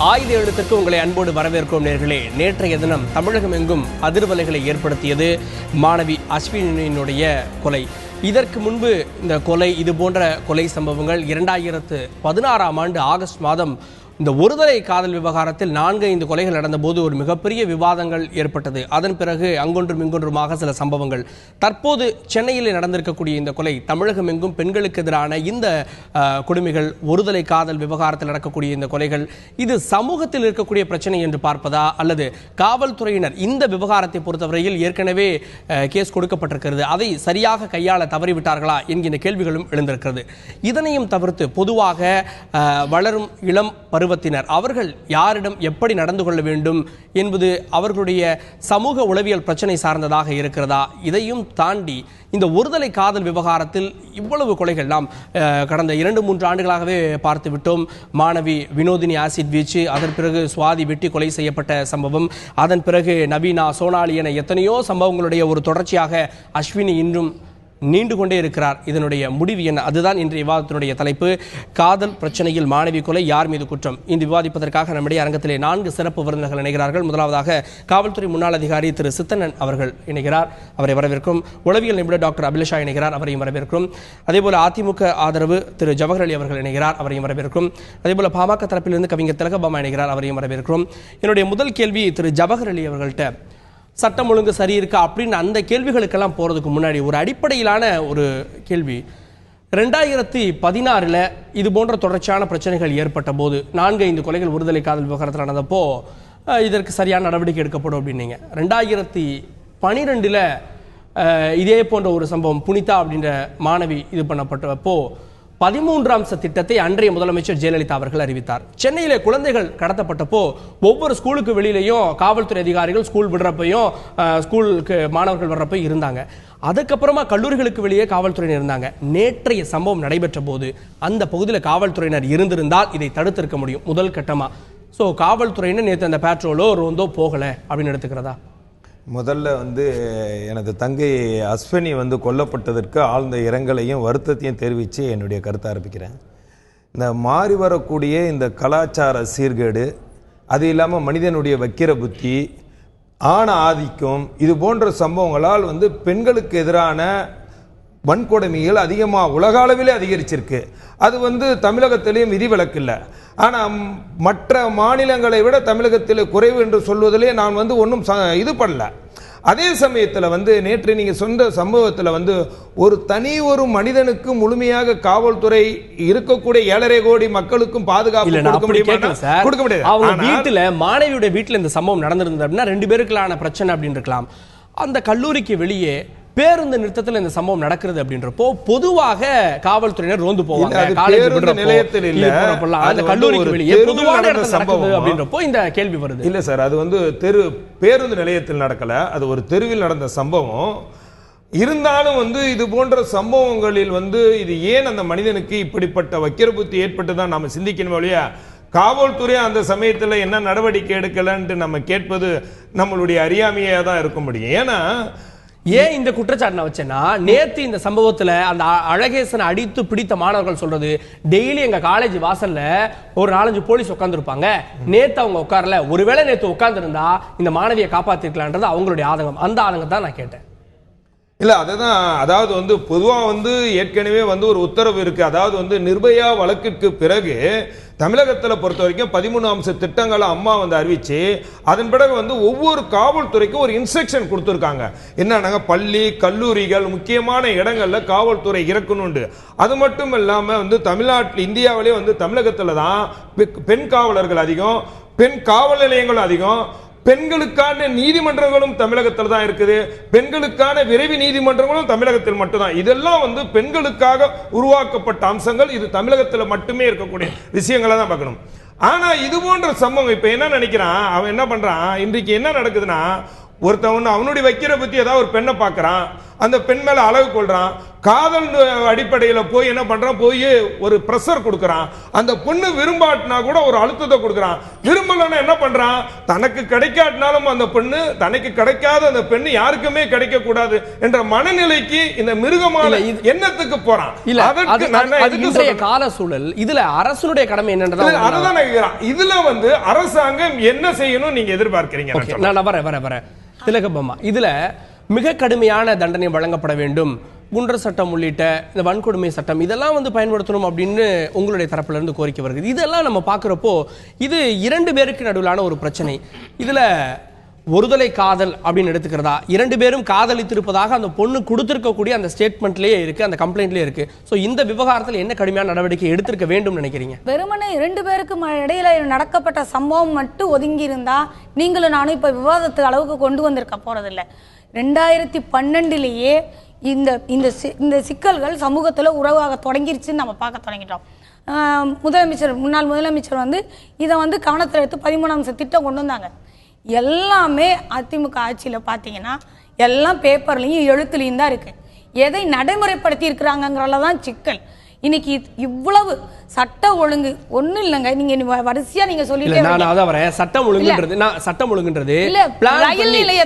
ஆயுத எழுத்துக்கு உங்களை அன்போடு வரவேற்கும் நேர்களே. நேற்றைய தினம் தமிழகம் எங்கும் அதிர்வலைகளை ஏற்படுத்தியது மாணவி அஸ்வினியினுடைய கொலை. இதற்கு முன்பு இந்த கொலை, இது போன்ற கொலை சம்பவங்கள் 2016ஆம் ஆண்டு ஆகஸ்ட் மாதம் இந்த ஒருதலை காதல் விவகாரத்தில் 4-5 கொலைகள் நடந்தபோது ஒரு மிகப்பெரிய விவாதங்கள் ஏற்பட்டது. அதன் பிறகு அங்கொன்றும் இங்கொன்றுமாக சில சம்பவங்கள். தற்போது சென்னையில் நடந்திருக்கக்கூடிய இந்த கொலை, தமிழகம் எங்கும் பெண்களுக்கு எதிரான இந்த கொடுமைகள், ஒருதலை காதல் விவகாரத்தில் நடக்கக்கூடிய இந்த கொலைகள், இது சமூகத்தில் இருக்கக்கூடிய பிரச்சனை என்று பார்ப்பதா, அல்லது காவல்துறையினர் இந்த விவகாரத்தை பொறுத்தவரையில் ஏற்கனவே கேஸ் கொடுக்கப்பட்டிருக்கிறது, அதை சரியாக கையாள தவறிவிட்டார்களா என்கிற கேள்விகளும் எழுந்திருக்கிறது. இதனையும் தவிர்த்து பொதுவாக வளரும் இளம் பருவத்தினர் அவர்கள் யாரிடம் எப்படி நடந்து கொள்ள வேண்டும் என்பது அவர்களுடைய சமூக உளவியல் பிரச்சனை சார்ந்ததாக இருக்கிறதா? இதையும் தாண்டி இந்த ஒருதலை காதல் விவகாரத்தில் இவ்வளவு கொலைகள் நாம் கடந்த 2-3 ஆண்டுகளாகவே பார்த்து விட்டோம். மாணவி வினோதினி ஆசிட் வீச்சு, அதன் பிறகு சுவாதி வெட்டி கொலை செய்யப்பட்ட சம்பவம், அதன் பிறகு நவீனா, சோனாலி என எத்தனையோ சம்பவங்களுடைய ஒரு தொடர்ச்சியாக அஸ்வினி இன்றும் நீண்டு கொண்டே இருக்கிறார். இதனுடைய முடிவு என்ன? அதுதான் இன்றைய விவாதத்தினுடைய தலைப்பு. காதல் பிரச்சனையில் மாணவி கொலை, யார் மீது குற்றம்? இன்று விவாதிப்பதற்காக நம்முடைய அரங்கத்திலே 4 சிறப்பு விருந்தினர்கள் இணைகிறார்கள். முதலாவதாக காவல்துறை முன்னாள் அதிகாரி திரு சித்தனன் அவர்கள் இணைகிறார், அவரை வரவேற்கும். உளவியல் நிபுணர் டாக்டர் அபிலாஷா இணைகிறார், அவரையும் வரவேற்கும். அதேபோல அதிமுக ஆதரவு திரு ஜவஹர் அலி அவர்கள் இணைகிறார், அவரையும் வரவேற்கும். அதேபோல பாமக தரப்பிலிருந்து கவிஞர் திலகபாமா இணைகிறார், அவரையும் வரவேற்கும். என்னுடைய முதல் கேள்வி திரு ஜவஹர் அலி அவர்கள்ட்ட, சட்டம் ஒழுங்கு சரி இருக்கா அப்படின்னு அந்த கேள்விகளுக்கெல்லாம் போகிறதுக்கு முன்னாடி ஒரு அடிப்படையிலான ஒரு கேள்வி. 2016 இது போன்ற தொடர்ச்சியான பிரச்சனைகள் ஏற்பட்ட போது 4-5 கொலைகள் ஒருதலை காதல் விவகாரத்தில் நடந்தப்போ இதற்கு சரியான நடவடிக்கை எடுக்கப்படும் அப்படின்னீங்க. 2012 இதே போன்ற ஒரு சம்பவம், புனிதா அப்படின்ற மாணவி இது பண்ணப்பட்டப்போ 13ஆம் அம்ச திட்டத்தை அன்றைய முதலமைச்சர் ஜெயலலிதா அவர்கள் அறிவித்தார். சென்னையிலே குழந்தைகள் கடத்தப்பட்டப்போ ஒவ்வொரு ஸ்கூலுக்கு வெளியிலையும் காவல்துறை அதிகாரிகள் ஸ்கூல் விடுறப்பையும் ஸ்கூலுக்கு மாணவர்கள் வர்றப்ப இருந்தாங்க. அதுக்கப்புறமா கல்லூரிகளுக்கு வெளியே காவல்துறையினர் இருந்தாங்க. நேற்றைய சம்பவம் நடைபெற்ற போது அந்த பகுதியில் காவல்துறையினர் இருந்திருந்தால் இதை தடுத்திருக்க முடியும் முதல் கட்டமா. ஸோ காவல்துறையினர் நேற்று அந்த பேட்ரோலோ ரோந்தோ போகலை அப்படின்னு எடுத்துக்கிறதா? முதல்ல எனது தங்கை அஸ்வினி கொல்லப்பட்டதற்கு ஆழ்ந்த இரங்கலையும் வருத்தத்தையும் தெரிவித்து என்னுடைய கருத்தை ஆரம்பிக்கிறேன். இந்த மாறி வரக்கூடிய இந்த கலாச்சார சீர்கேடு, அது இல்லாமல் மனிதனுடைய வக்கிர புத்தி, ஆண ஆதிக்கம், இது போன்ற சம்பவங்களால் பெண்களுக்கு எதிரான வன்கொடுமைகள் அதிகமாக உலக அளவிலே அதிகரிச்சிருக்கு. அது தமிழகத்திலேயும் விதிவிலக்கு இல்லை. ஆனால் மற்ற மாநிலங்களை விட தமிழகத்தில் குறைவு என்று சொல்வதிலே நான் ஒன்றும் இது பண்ணல. அதே சமயத்தில் நேற்று நீங்கள் சொன்ன சம்பவத்தில் ஒரு ஒரு மனிதனுக்கு முழுமையாக காவல்துறை இருக்கக்கூடிய 7.5 கோடி மக்களுக்கும் பாதுகாப்பு கொடுக்க முடியாது. அவங்க வீட்டில், மாணவியுடைய வீட்டில் இந்த சம்பவம் நடந்திருந்தது அப்படின்னா 2 பேருக்குள்ளான பிரச்சனை அப்படின்னு இருக்கலாம். அந்த கல்லூரிக்கு வெளியே பேருந்து நிறுத்தத்தில் இந்த சம்பவம் நடக்கிறது அப்படின்றப்போ பொதுவாக காவல்துறையினர் ரோந்து போவாங்க. நிலையத்தில் இல்ல, அந்த கல்லூரிக்கு வெளியே பொதுவான சம்பவம் அப்படின்றப்போ இந்த கேள்வி வருது. இல்ல சார், அது பேருந்து நிலையத்தில் நடக்கல, அது ஒரு தெருவில் நடந்த சம்பவம். இருந்தாலும் இது போன்ற சம்பவங்களில் இது ஏன் அந்த மனிதனுக்கு இப்படிப்பட்ட வக்கிர புத்தி ஏற்பட்டுதான் நாம சிந்திக்கணும் இல்லையா? காவல்துறை அந்த சமயத்தில் என்ன நடவடிக்கை எடுக்கலன்ட்டு நம்ம கேட்பது நம்மளுடைய அறியாமையா தான் இருக்க முடியும். ஏன்னா ஏன் இந்த குற்றச்சாட்டு நான் வச்சேன்னா, நேத்து இந்த சம்பவத்துல அந்த அழகேசனை அடித்து பிடித்த மாணவர்கள் சொல்றது, டெய்லி எங்க காலேஜ் வாசல்ல ஒரு 4-5 போலீஸ் உட்கார்ந்து இருப்பாங்க, நேத்து அவங்க உட்காரல, ஒருவேளை நேத்து உட்கார்ந்து இருந்தா இந்த மாணவியை காப்பாத்திருக்கலான்றது அவங்களுடைய ஆதங்கம். அந்த ஆதங்கம் தான் நான் கேட்டேன். இல்ல, அதுதான். அதாவது பொதுவா ஏற்கனவே ஒரு உத்தரவு இருக்கு. அதாவது நிர்பயா வழக்கிற்கு பிறகு தமிழகத்தில் பொறுத்த வரைக்கும் 13 அம்ச திட்டங்களை அம்மா அறிவிச்சு, அதன் பிறகு ஒவ்வொரு காவல்துறைக்கும் ஒரு இன்ஸ்ட்ரக்ஷன் கொடுத்துருக்காங்க. என்னன்னா, பள்ளி கல்லூரிகள் முக்கியமான இடங்கள்ல காவல்துறை இறக்கணும். அது மட்டும் இல்லாம தமிழ்நாட்டில், இந்தியாவிலே தமிழகத்துல தான் பெண் காவலர்கள் அதிகம், பெண் காவல் நிலையங்கள் அதிகம், பெண்களுக்கான நீதிமன்றங்களும் தமிழகத்தில் தான் இருக்குது, பெண்களுக்கான விரைவு நீதிமன்றங்களும் தமிழகத்தில் மட்டும்தான். இதெல்லாம் பெண்களுக்காக உருவாக்கப்பட்ட அம்சங்கள். இது தமிழகத்தில் மட்டுமே இருக்கக்கூடிய விஷயங்களை தான் பார்க்கணும். ஆனா இது போன்ற சம்பவம் இப்ப என்ன நினைக்கிறான், அவன் என்ன பண்றான், இன்றைக்கு என்ன நடக்குதுன்னா, ஒருத்தவன் அவனுடைய வைக்கிற பத்தி ஏதாவது ஒரு பெண்ணை பார்க்கறான், அந்த பெண் மேல அழகு கொள்றான். காதல் அடிப்படையில போய் என்ன பண்றான், போய் ஒரு பிரஷர் கொடுக்கறான். அந்த பொண்ணு விரும்பாட்டினா கூட ஒரு அழுத்தத்தை கொடுக்கறான். விரும்பலன்னா என்ன பண்றான், தனக்கு கிடைக்காட்டினாலும் அந்த பொண்ணு, தனக்கு கிடைக்காத அந்த பெண்ணு யாருக்குமே கிடைக்க கூடாது என்ற மனநிலைக்கு இந்த மிருகமான எண்ணத்துக்கு போறான். இன்றைய கால சூழல் இதுல அரசுடைய கடமை என்னன்றதா இதுல அரசாங்கம் என்ன செய்யணும் நீங்க எதிர்பார்க்கிறீங்க? நான் வரேன் திலகம்மா, இதுல மிக கடுமையான தண்டனை வழங்கப்பட வேண்டும், குண்டர் சட்டம் உள்ளிட்ட இந்த வன்கொடுமை சட்டம் இதெல்லாம் பயன்படுத்தணும் அப்படின்னு உங்களுடைய தரப்புல இருந்து கோரிக்கை வருகிறது. இதெல்லாம் நம்ம பார்க்குறப்போ இது 2 பேருக்கு நடுவிலான ஒரு பிரச்சனை. இதுல ஒருதலை காதல் அப்படின்னு எடுத்துக்கிறதா, 2 பேரும் காதலித்திருப்பதாக அந்த பொண்ணு கொடுத்திருக்கக்கூடிய அந்த ஸ்டேட்மெண்ட்லயே இருக்கு, அந்த கம்ப்ளைண்ட்லயே இருக்கு. ஸோ இந்த விவகாரத்தில் என்ன கடுமையான நடவடிக்கை எடுத்திருக்க வேண்டும் நினைக்கிறீங்க? வெறுமனே 2 பேருக்கு இடையில நடக்கப்பட்ட சம்பவம் மட்டும் ஒதுங்கி இருந்தா நீங்களும் நானும் இப்ப விவாதத்து அளவுக்கு கொண்டு வந்திருக்க போறதில்லை. 2012 இந்த சிக்கல்கள் சமூகத்துல உறவாக தொடங்கிருச்சுன்னு நம்ம பார்க்க தொடங்கிட்டோம். முன்னாள் முதலமைச்சர் இதை கவனத்தில் எடுத்து 13ஆம் அம்ச திட்டம் கொண்டு வந்தாங்க. எல்லாமே அதிமுக ஆட்சியில் பார்த்தீங்கன்னா எல்லாம் பேப்பர்லையும் எழுத்துலையும் தான் இருக்கு. எதை நடைமுறைப்படுத்தி இருக்கிறாங்கிறதுல சிக்கல். இன்னைக்கு இவ்வளவு சட்ட ஒழுங்கு ஒண்ணும் இல்லைங்க. நீங்க வரிசையா நீங்க சொல்லிட்டு சட்டம் ஒழுங்குன்றது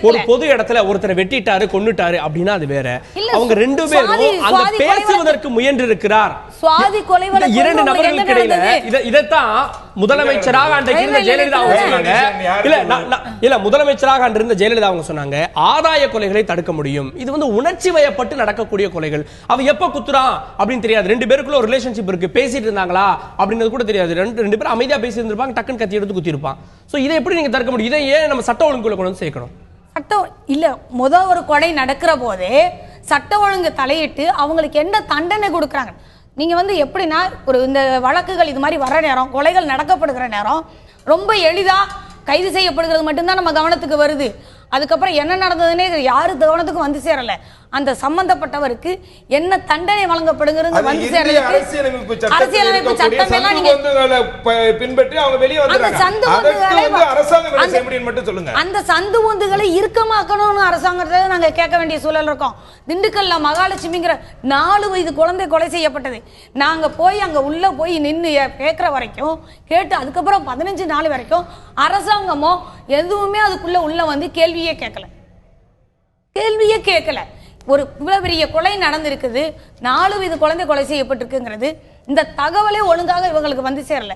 ஒரு பொது இடத்துல ஒருத்தரை வெட்டிட்டாரு கொன்னுட்டாரு அப்படின்னா அது வேற. அவங்க 2 பேரும் அங்க பேசுவதற்கு முயன்று இருக்கிறார். சுவாதி கொலை வழக்கு 2 நபர்களுக்கு இடையில இதைத்தான் முதலமைச்சராக அன்றைக்கு இருந்த ஜெயலலிதா அவங்க சொன்னாங்க. இல்ல முதலமைச்சராக அன்றிருந்த ஜெயலலிதா அவங்க சொன்னாங்க, ஆதாய கொலைகளை தடுக்க முடியும். இது உணர்ச்சி வயப்பட்டு நடக்கக்கூடிய கொலைகள். அவ எப்ப குத்துறான் அப்படின்னு தெரியாது. 2 பேருக்குள்ள ஒரு ரிலேஷன்ஷிப் இருக்கு, பேசிட்டு இருந்தாங்களா அப்படின்றது கூட தெரியாது. 2 பேரும் அமைதியா பேசி இருந்திருப்பாங்க, டக்குன்னு கத்தி எடுத்து குத்தி இருப்பான். சோ இதை எப்படி நீங்க தடுக்க முடியும்? இதை ஏன் நம்ம சட்ட ஒழுங்குக்குள்ள கொண்டு வந்து சேர்க்கணும்? சட்டம் இல்ல, ஒரு கொலை நடக்கிற போதே சட்ட ஒழுங்கு தலையிட்டு அவங்களுக்கு என்ன தண்டனை கொடுக்குறாங்க. நீங்க எப்படின்னா இந்த வழக்குகள் இது மாதிரி வர நேரம், கொலைகள் நடக்கப்படுகிற நேரம் ரொம்ப எளிதா கைது செய்யப்படுகிறது மட்டும்தான் நம்ம கவனத்துக்கு வருது. அதுக்கப்புறம் என்ன நடந்ததுன்னே யாரு கவனத்துக்கும் வந்து சேரல. அந்த சம்பந்தப்பட்டவருக்கு என்ன தண்டனை வழங்கப்படுகிறது வந்து சேரல. அரசியலமைப்பு சட்டம் எல்லாம் நீங்க பின்பற்றி அவங்க வெளியே வந்தாங்க. அந்த சந்து ஊந்துகளை இறுக்கமாக்கணும்னு அரசாங்கத்தை நாங்க கேட்க வேண்டிய சூழல் இருக்கோம். திண்டுக்கல்ல மகாலட்சுமிங்கிற 4 வயது குழந்தை கொலை செய்யப்பட்டது. நாங்க போய் அங்க உள்ள போய் நின்று கேட்கிற வரைக்கும் கேட்டு அதுக்கப்புறம் 15 நாள் வரைக்கும் அரசாங்கமோ எதுவுமே அதுக்குள்ள உள்ள கேள்வியே கேட்கல. ஒரு இவ்வளவு பெரிய கொலை நடந்திருக்குது, 4 வயது குழந்தை கொலை செய்யப்பட்டிருக்குங்கிறது இந்த தகவலே ஒழுங்காக இவங்களுக்கு சேரல.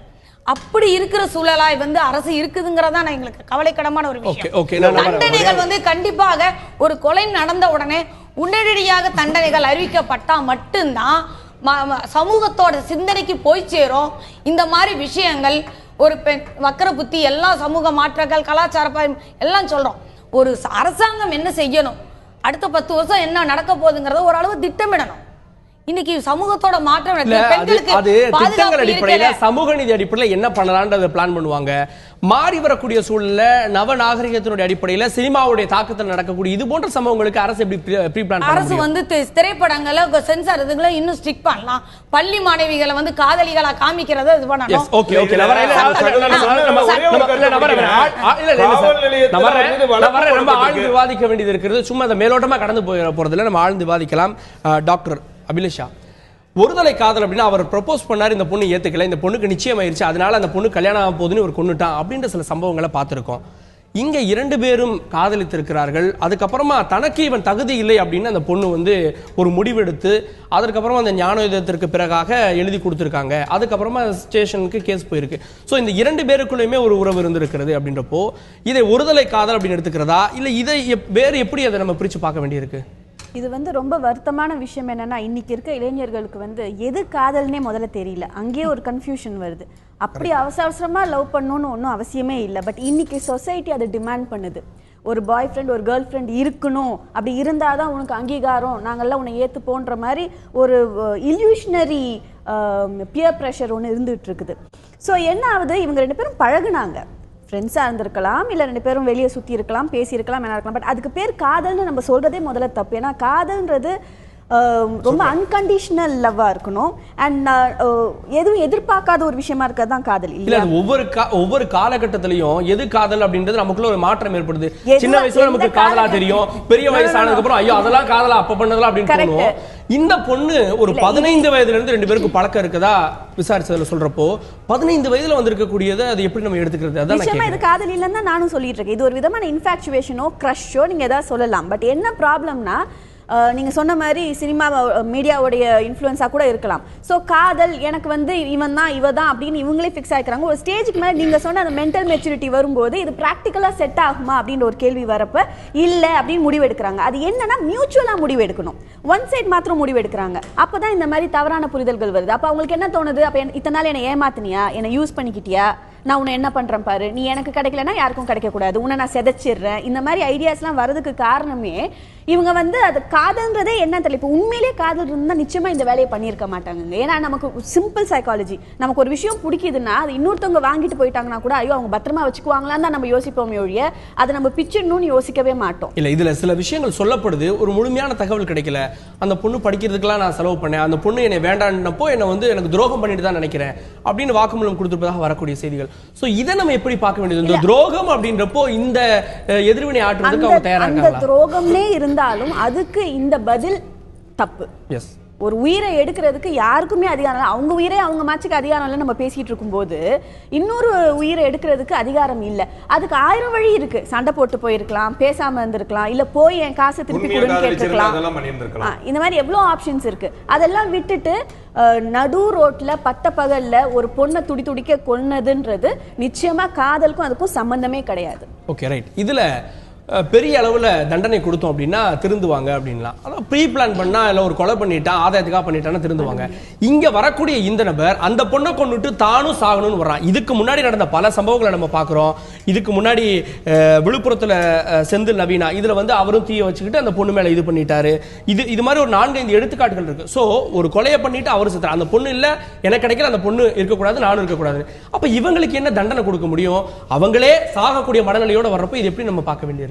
அப்படி இருக்கிற சூழலாய் அரசு இருக்குதுங்கிறதா எங்களுக்கு கவலைக்கிடமான ஒரு விஷயம். தண்டனைகள் கண்டிப்பாக ஒரு கொலை நடந்த உடனே உடனடியாக தண்டனைகள் அறிவிக்கப்பட்டா மட்டும்தான் சமூகத்தோட சிந்தனைக்கு போய் சேரும். இந்த மாதிரி விஷயங்கள் ஒரு பெண் வக்கர புத்தி எல்லா சமூக மாற்றங்கள் கலாச்சார எல்லாம் சொல்றோம். ஒரு அரசாங்கம் என்ன செய்யணும், அடுத்த 10 வருஷம் என்ன நடக்க போகுதுங்கிறத ஓரளவு திட்டமிடணும். இன்னைக்கு சமூகத்தோட மாற்றம் திட்டங்கள் அடிப்படையில சமூக நீதி அடிப்படையில் என்ன பண்ணலாம்ன்றத பிளான் பண்ணுவாங்க. மாறி வரக்கூடிய சூழல்ல நவ நாகரிகத்தினுடைய அடிப்படையில சினிமாவுடைய தாக்கத்தில் நடக்கக்கூடிய இது போன்ற சம்பவங்களுக்கு அரசு எப்படி ப்ரீ பிளான் அரசு திரைப்படங்களை சென்சார் இதுங்களை இன்னும் ஸ்ட்ரிக்ட் பண்ணலாம். பள்ளி மாணவிகளை காதலிகளா காமிக்கிறத இது பண்ணணும். நம்ம ஆழ்ந்து விவாதிக்க வேண்டியது இருக்கிறது. சும்மா அதை மேலோட்டமா கடந்து போறதுல நம்ம ஆழ்ந்து விவாதிக்கலாம். டாக்டர் அபிலேஷா, ஒருதலை காதல் அப்படின்னா அவர் ப்ரப்போஸ் பண்ணார், இந்த பொண்ணு ஏத்துக்கல, இந்த பொண்ணுக்கு நிச்சயம் ஆயிருச்சு, அதனால அந்த பொண்ணு கல்யாணம் ஆக போகுதுன்னு ஒரு கொண்டுட்டான் அப்படின்ற சில சம்பவங்களை பார்த்திருக்கோம். இங்க 2 பேரும் காதலித்திருக்கிறார்கள். அதுக்கப்புறமா தனக்கு இவன் தகுதி இல்லை அப்படின்னு அந்த பொண்ணு ஒரு முடிவெடுத்து அதற்கப்புறமா அந்த ஞானோதயத்திற்கு பிறகாக எழுதி கொடுத்துருக்காங்க. அதுக்கப்புறமா ஸ்டேஷனுக்கு கேஸ் போயிருக்கு. ஸோ இந்த 2 பேருக்குள்ளேயுமே ஒரு உறவு இருந்திருக்கிறது. அப்படின்றப்போ இதை ஒருதலை காதல் அப்படின்னு எடுத்துக்கிறதா, இல்லை இதை வேறு எப்படி அதை நம்ம பிரித்து பார்க்க வேண்டியிருக்கு? இது ரொம்ப வருத்தமான விஷயம். என்னன்னா இன்னைக்கு இருக்க இளைஞர்களுக்கு எது காதல்னே முதல்ல தெரியல. அங்கேயே ஒரு கன்ஃபியூஷன் வருது. அப்படி அவசரமா லவ் பண்ணணும்னு ஒன்றும் அவசியமே இல்லை. பட் இன்னைக்கு சொசைட்டி அதை டிமாண்ட் பண்ணுது. ஒரு பாய் ஃப்ரெண்ட் ஒரு கேர்ள் ஃப்ரெண்ட் இருக்கணும், அப்படி இருந்தால் தான் உனக்கு அங்கீகாரம், நாங்கள்லாம் உன்னை ஏற்றுப்போன்ற மாதிரி ஒரு இல்யூஷனரி பியர் ப்ரெஷர் ஒன்று இருந்துகிட்டு இருக்குது. ஸோ என்ன ஆகுது, இவங்க 2 பேரும் பழகுனாங்க, ஃப்ரெண்ட்ஸாக இருந்திருக்கலாம், இல்லை 2 பேரும் வெளியே சுற்றி இருக்கலாம், பேசியிருக்கலாம், என்ன இருக்கலாம். பட் அதுக்கு பேர் காதல்னு நம்ம சொல்கிறதே முதல்ல தப்பு. ஏன்னா காதல்ன்றது ரொம்ப அன்கண்டிஷனல் லவ்வா இருக்கணும் அண்ட் எதுவும் எதிர்பார்க்காத ஒரு விஷயமா இருக்கிறது தான் காதல் இல்ல. ஒவ்வொரு காலகட்டத்திலையும் எது காதல் அப்படின்றது நமக்குள்ள ஒரு மாற்றம் ஏற்படுது. சின்ன வயசுல நமக்கு காதலா தெரியும், பெரிய வயசானதுக்கு அப்புறம் ஐயோ அதெல்லாம் காதலா அப்ப பண்ணதெல்லாம் அப்படின்னு தோணும். இந்த பொண்ணு ஒரு 15 வயதுல இருந்து 2 பேருக்கு பழக்கம் இருக்குதா விசாரிச்சதுல சொல்றப்போ 15 வயதுல வந்திருக்கக்கூடியதை அது எப்படி நம்ம எடுத்துக்கிறது? அதான் நிச்சயமா இது காதல் இல்லைன்னு தான் நானும் சொல்லிட்டு இருக்கேன். இது ஒரு விதமான இன்ஃபாக்சுவேஷனோ கிரஷோ நீங்க ஏதாவது சொல்லலாம். பட் என்ன ப்ராப்ளம்னா நீங்க சொன்ன மாதிரி சினிமா மீடியாவுடைய இன்ஃப்ளூயன்ஸா கூட இருக்கலாம். ஸோ காதல் எனக்கு வந்து இவன் தான் இவ தான் அப்படின்னு இவங்களே ஃபிக்ஸ் ஆகிக்கிறாங்க. ஒரு ஸ்டேஜுக்கு மேலே நீங்க சொன்ன அந்த மென்டல் மெச்சூரிட்டி வரும்போது இது ப்ராக்டிக்கலா செட் ஆகுமா அப்படின்ற ஒரு கேள்வி வரப்ப இல்லை அப்படின்னு முடிவு எடுக்கிறாங்க. அது என்னன்னா மியூச்சுவலா முடிவு எடுக்கணும். ஒன் சைட் மாத்திரம் முடிவு எடுக்கிறாங்க. அப்பதான் இந்த மாதிரி தவறான புரிதல்கள் வருது. அப்ப அவங்களுக்கு என்ன தோணுது, அப்ப இத்தனை நாள் என்னை ஏமாத்தினியா, என்னை யூஸ் பண்ணிக்கிட்டியா, நான் உன்னை என்ன பண்றேன் பாரு, நீ எனக்கு கிடைக்கலன்னா யாருக்கும் கிடைக்க கூடாது, உன்னை நான் செதைச்சிடுறேன், இந்த மாதிரி ஐடியாஸ்லாம் வரதுக்கு காரணமே இவங்க வந்து அது காதல்ன்றதே என்ன தெரியல. இப்போ உண்மையிலேயே காதல் இருந்தால் நிச்சயமா இந்த வேலையை பண்ணியிருக்க மாட்டாங்க. ஏன்னா நமக்கு சிம்பிள் சைக்காலஜி, நமக்கு ஒரு விஷயம் பிடிக்குதுன்னா அது இன்னொருத்தவங்க வாங்கிட்டு போயிட்டாங்கன்னா கூட ஐயோ அவங்க பத்திரமா வச்சுக்குவாங்களான்னு தான் நம்ம யோசிப்போமே ஒழிய அதை நம்ம பிச்சிடணும்னு யோசிக்கவே மாட்டோம். இல்லை, இதில் சில விஷயங்கள் சொல்லப்படுது, ஒரு முழுமையான தகவல் கிடைக்கல. அந்த பொண்ணு படிக்கிறதுக்கெல்லாம் நான் செலவு பண்ணேன், அந்த பொண்ணு என்னை வேண்டான்னப்போ என்னை வந்து எனக்கு துரோகம் பண்ணிட்டு தான் நினைக்கிறேன் அப்படின்னு வாக்குமூலம் கொடுத்துருப்பதாக வரக்கூடிய செய்திகள். ஸோ இதை நம்ம எப்படி பார்க்க வேண்டியது? இந்த துரோகம் அப்படின்றப்போ இந்த எதிர்வினை ஆற்றுறதுக்கு அவங்க தயாராக அந்த துரோகம்னே இருந்தாலும் அதுக்கு இந்த பதில் தப்பு. எஸ், ஒரு உயிரை எடுக்கிறதுக்கு யாருக்குமே அதிகாரம், அவங்க உயிரே அவங்க மாச்சுக்கு அதிகாரம் இல்லை. நம்ம பேசிட்டு இருக்கும்போது இன்னொரு உயிரை எடுக்கிறதுக்கு அதிகாரம் இல்லை. அதுக்கு 1000 வழி இருக்கு. சண்டை போட்டு போயிருக்கலாம், பேசாம இருந்திருக்கலாம், இல்ல போய் என் காசை திருப்பி கொடுன்னு கேட்டிருக்கலாம். இந்த மாதிரி எவ்வளவு ஆப்ஷன்ஸ் இருக்கு. அதெல்லாம் விட்டுட்டு நடு ரோட்ல பட்ட பகல்ல ஒரு பொண்ணை துடிக்க கொன்னதுன்றது நிச்சயமா காதலுக்கும் அதுக்கும் சம்பந்தமே கிடையாது. Okay, right. இதுல பெரிய அளவில் தண்டனை கொடுத்தோம் அப்படின்னா திருந்துவாங்க அப்படின்லாம். அதான் ப்ரீ பிளான் பண்ணா இல்லை ஒரு கொலை பண்ணிட்டான் ஆதாயத்துக்காக பண்ணிட்டான்னா திருந்துவாங்க. இங்கே வரக்கூடிய இந்த நபர் அந்த பொண்ணை கொண்டுட்டு தானும் சாகணும்னு வர்றான். இதுக்கு முன்னாடி நடந்த பல சம்பவங்களை நம்ம பார்க்குறோம். இதுக்கு முன்னாடி விழுப்புரத்தில் செந்தில் நவீனா இதில் வந்து அவரும் தீயை வச்சுக்கிட்டு அந்த பொண்ணு மேலே இது பண்ணிட்டாரு. இது மாதிரி ஒரு 4-5 எடுத்துக்காட்டுகள் இருக்கு. ஸோ ஒரு கொலையை பண்ணிட்டு அவர் செத்துறாரு, அந்த பொண்ணு இல்லை எனக்கு கிடைக்கல, அந்த பொண்ணு இருக்கக்கூடாது, நானும் இருக்கக்கூடாது. அப்போ இவங்களுக்கு என்ன தண்டனை கொடுக்க முடியும்? அவங்களே சாகக்கூடிய மனநிலையோட வர்றப்போ இது எப்படி நம்ம பார்க்க வேண்டியிருக்கு?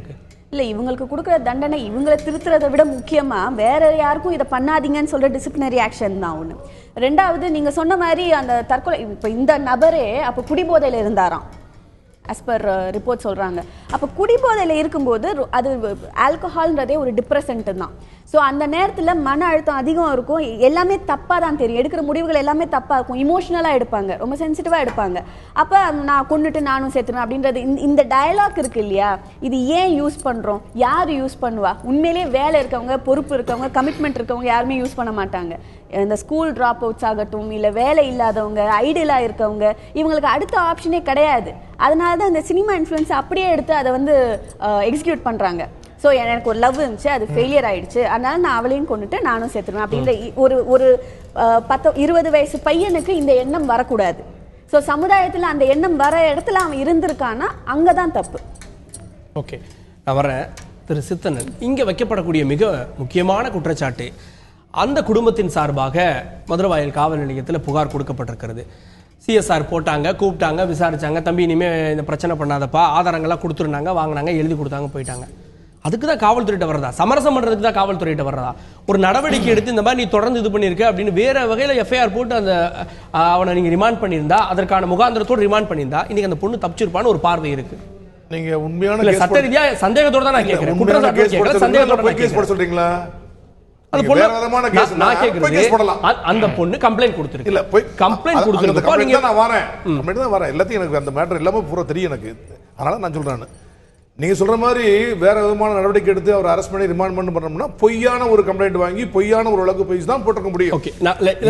இல்ல, இவங்களுக்கு கொடுக்குற தண்டனை இவங்களை திருத்துறதை விட முக்கியமா வேற யாருக்கும் இதை பண்ணாதீங்கன்னு சொல்ற டிசிப்ளினரி ஆக்ஷன் தான் ஒண்ணு. ரெண்டாவது, நீங்க சொன்ன மாதிரி அந்த தற்கொலை, இப்ப இந்த நபரே அப்ப குடிபோதையில இருந்தாராம் as per ரிப்போர்ட் சொல்றாங்க. அப்ப குடிபோதையில இருக்கும்போது அது ஆல்கஹால்ன்றதே ஒரு டிப்ரெசன்ட் தான். ஸோ அந்த நேரத்தில் மன அழுத்தம் அதிகம் இருக்கும், எல்லாமே தப்பாக தான் தெரியும், எடுக்கிற முடிவுகள் எல்லாமே தப்பாக இருக்கும், இமோஷனலாக எடுப்பாங்க, ரொம்ப சென்சிட்டிவாக எடுப்பாங்க. அப்போ நான் கொண்டுட்டு நானும் சேர்த்துருவேன் அப்படின்றது இந்த டயலாக் இருக்கு இல்லையா, இது ஏன் யூஸ் பண்ணுறோம், யார் யூஸ் பண்ணுவா? உண்மையிலேயே வேலை இருக்கவங்க, பொறுப்பு இருக்கவங்க, கமிட்மெண்ட் இருக்கவங்க யாருமே யூஸ் பண்ண மாட்டாங்க. இந்த ஸ்கூல் ட்ராப் அவுட்ஸ் ஆகட்டும், இல்லை வேலை இல்லாதவங்க, ஐடியலாக இருக்கவங்க, இவங்களுக்கு அடுத்த ஆப்ஷனே கிடையாது. அதனால தான் இந்த சினிமா இன்ஃப்ளூயன்ஸ் அப்படியே எடுத்து அதை வந்து எக்ஸிக்யூட் பண்ணுறாங்க. ஸோ எனக்கு ஒரு லவ் இருந்துச்சு, அது ஃபெயிலியர் ஆயிடுச்சு, அதனால நான் அவளையும் கொண்டுட்டு நானும் சேர்த்துருவேன் அப்படின்ற ஒரு 20 வயசு பையனுக்கு இந்த எண்ணம் வரக்கூடாது. ஸோ சமுதாயத்தில் அந்த எண்ணம் வர இடத்துல அவன் இருந்திருக்கான்னா அங்கே தான் தப்பு. ஓகே, நான் வரேன். திரு சித்தனன், இங்கே வைக்கப்படக்கூடிய மிக முக்கியமான குற்றச்சாட்டு, அந்த குடும்பத்தின் சார்பாக மதுரவாயல் காவல் நிலையத்தில் புகார் கொடுக்கப்பட்டிருக்கிறது. சிஎஸ்ஆர் போட்டாங்க, கூப்பிட்டாங்க, விசாரிச்சாங்க, தம்பி இனிமேல் இந்த பிரச்சனை பண்ணாதப்பா, ஆதாரங்கள்லாம் கொடுத்துருந்தாங்க, வாங்கினாங்க, எழுதி கொடுத்தாங்க, போயிட்டாங்க. அதுக்கு தான் காவல்துறையிட்ட வர்றதா? சமரசம் பண்ணுறதுக்கு தான் காவல்துறையிட்ட வர்றதா? ஒரு நடவடிக்கை எடுத்து இந்த மாதிரி நீ தொடர்ந்து இது பண்ணியிருக்க அப்படின்னு வேற வகையில் எஃப்ஐஆர் போட்டு அந்த அவனை நீங்கள் ரிமாண்ட் பண்ணியிருந்தா, அதற்கான முகாந்திரத்தோடு ரிமாண்ட் பண்ணியிருந்தா இன்னைக்கு அந்த பொண்ணு தப்பிச்சிருப்பான்னு ஒரு பார்வை இருக்கு. நீங்க உண்மையான சட்ட ரீதியா சந்தேகத்தோட தான் நான் கேட்கிறேன். சொல்றீங்களா? அந்த பொண்ணு நான் கேக்குறது, அந்த பொண்ணு கம்ப்ளைண்ட் கொடுத்துருக்கு. இல்ல போய் கம்ப்ளைண்ட் கொடுத்துருக்கு. நீங்க நான் வரேன், கம்ப்ளைண்ட் தான் வரேன், எல்லாத்தையும் எனக்கு அந்த மேட்டர் எல்லாமே பூரா தெரியும் எனக்கு. அதனால நான் சொல்றேன், நீங்க சொல்ற மாதிரி வேற விதமான நடவடிக்கை எடுத்து அவர் அரெஸ்ட் பண்ணி ரிமாண்ட் பண்ணோம்னா பொய்யான ஒரு கம்ப்ளைண்ட் வாங்கி பொய்யான ஒரு வழக்கு போய் தான் போட்டுக்க முடியும். ஓகே,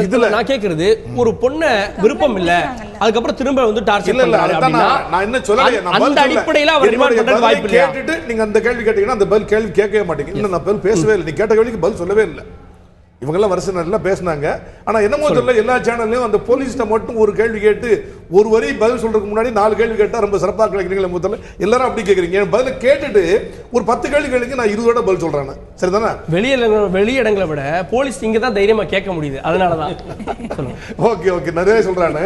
இதுல நான் கேக்குறது, ஒரு பொண்ண விருப்பம் இல்ல, அதுக்கப்புறம் திரும்ப வந்து டார்ச்சர் பண்றாரு அப்படினா நான் என்ன சொல்லல, அந்த அடிப்படையில அவர் ரிமாண்ட் பண்றது வாய்ப்பு இல்ல. கேட்டிட்டு நீங்க அந்த கேள்வி கேட்டீங்கன்னா அந்த பதில் கேள்வி கேட்கவே மாட்டீங்க. இன்னும் நான் பதில் பேசவே இல்லை, நீ கேட்ட கேள்விக்கு பதில் சொல்லவே இல்லை. இவங்கெல்லாம் வருஷம் நல்லா பேசினாங்க. ஆனா என்னமோ தெரியல, எல்லா சேனல்லையும் அந்த போலீஸ்ட மட்டும் ஒரு கேள்வி கேட்டு ஒரு வரி பதில் சொல்றதுக்கு முன்னாடி 4 கேள்வி கேட்டா ரொம்ப சிறப்பாக கிடைக்கிறீங்களா முதல்ல எல்லாரும் அப்படி கேட்குறீங்க. பதில் கேட்டுட்டு ஒரு 10 கேள்வி கேளுங்க, நான் 20 விட பதில் சொல்றேன். சரிதானே? வெளியிடங்களை விட போலீஸ் இங்க தான் தைரியமா கேட்க முடியுது, அதனாலதான். ஓகே ஓகே, நிறைய சொல்றானு.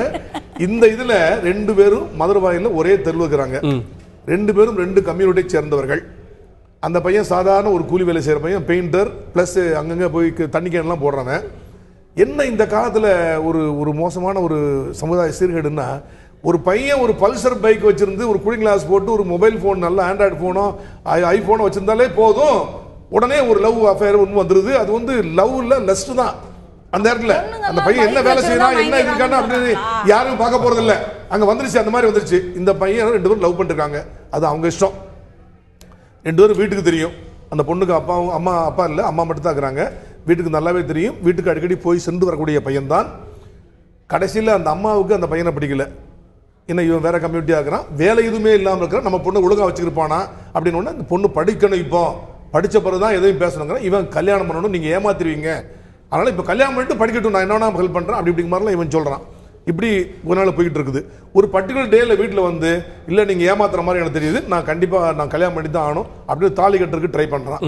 இந்த இதுல 2 பேரும் மதுரவாயில ஒரே தெருவுக்குறாங்க, 2 பேரும் 2 கம்யூனிட்டியை சேர்ந்தவர்கள். அந்த பையன் சாதாரண ஒரு கூலி வேலை செய்கிற பையன், பெயிண்டர் ப்ளஸ் அங்கங்கே போய் தண்ணி கேன்லாம் போடுறவன். என்ன இந்த காலத்தில் ஒரு மோசமான ஒரு சமுதாய சீர்கேடுன்னா, ஒரு பையன் ஒரு பல்சர் பைக் வச்சிருந்து ஒரு கூலிங் கிளாஸ் போட்டு ஒரு மொபைல் ஃபோன், நல்ல ஆண்ட்ராய்டு ஃபோனோ ஐஃபோனோ வச்சிருந்தாலே போதும், உடனே ஒரு லவ் அஃபேர் ஒன்று வந்துடுது. அது வந்து லவ் இல்லை, லஸ்ட் தான். அந்த இடத்துல அந்த பையன் என்ன வேலை செய்யறான், என்ன இருக்கான்னு அப்படின்னு யாரும் பார்க்க போறது இல்லை. அங்கே வந்துருச்சு, அந்த மாதிரி வந்துருச்சு. இந்த பையன் 2 பேரும் லவ் பண்ணிருக்காங்க, அது அவங்க இஷ்டம். 2 பேரும் வீட்டுக்கு தெரியும். அந்த பொண்ணுக்கு அப்பா இல்லை, அம்மா மட்டும் தான் இருக்கிறாங்க. வீட்டுக்கு நல்லாவே தெரியும். வீட்டுக்கு அடிக்கடி போய் சென்று வரக்கூடிய பையன் தான். கடைசியில் அந்த அம்மாவுக்கு அந்த பையனை பிடிக்கல. என்ன இவன் வேற கம்யூனிட்டியாக இருக்கிறான், வேலை எதுவுமே இல்லாமல் இருக்கிறான், நம்ம பொண்ணு ஒழுங்காக வச்சுருப்பானா அப்படின்னு ஒன்று. அந்த பொண்ணு படிக்கணும், இப்போ படித்த பிறகு தான் எதையும் பேசணுங்கிற. இவன் கல்யாணம் பண்ணணும், நீங்கள் ஏமாத்திருவீங்க, அதனால் இப்போ கல்யாணம் பண்ணிட்டு படிக்கட்டும், நான் என்ன ஹெல்ப் பண்ணுறேன் அப்படி மாதிரிலாம் இவன் சொல்கிறான். இப்படி ஒரு நாள் போய்கிட்டு இருக்குது. ஒரு பர்டிகுலர் டேயில் வீட்டில் வந்து, இல்லை நீங்கள் ஏமாத்துற மாதிரி எனக்கு தெரியுது, நான் கண்டிப்பாக நான் கல்யாணம் பண்ணி தான் ஆகணும் அப்படின்னு தாலி கட்டுறதுக்கு ட்ரை பண்ணுறான்.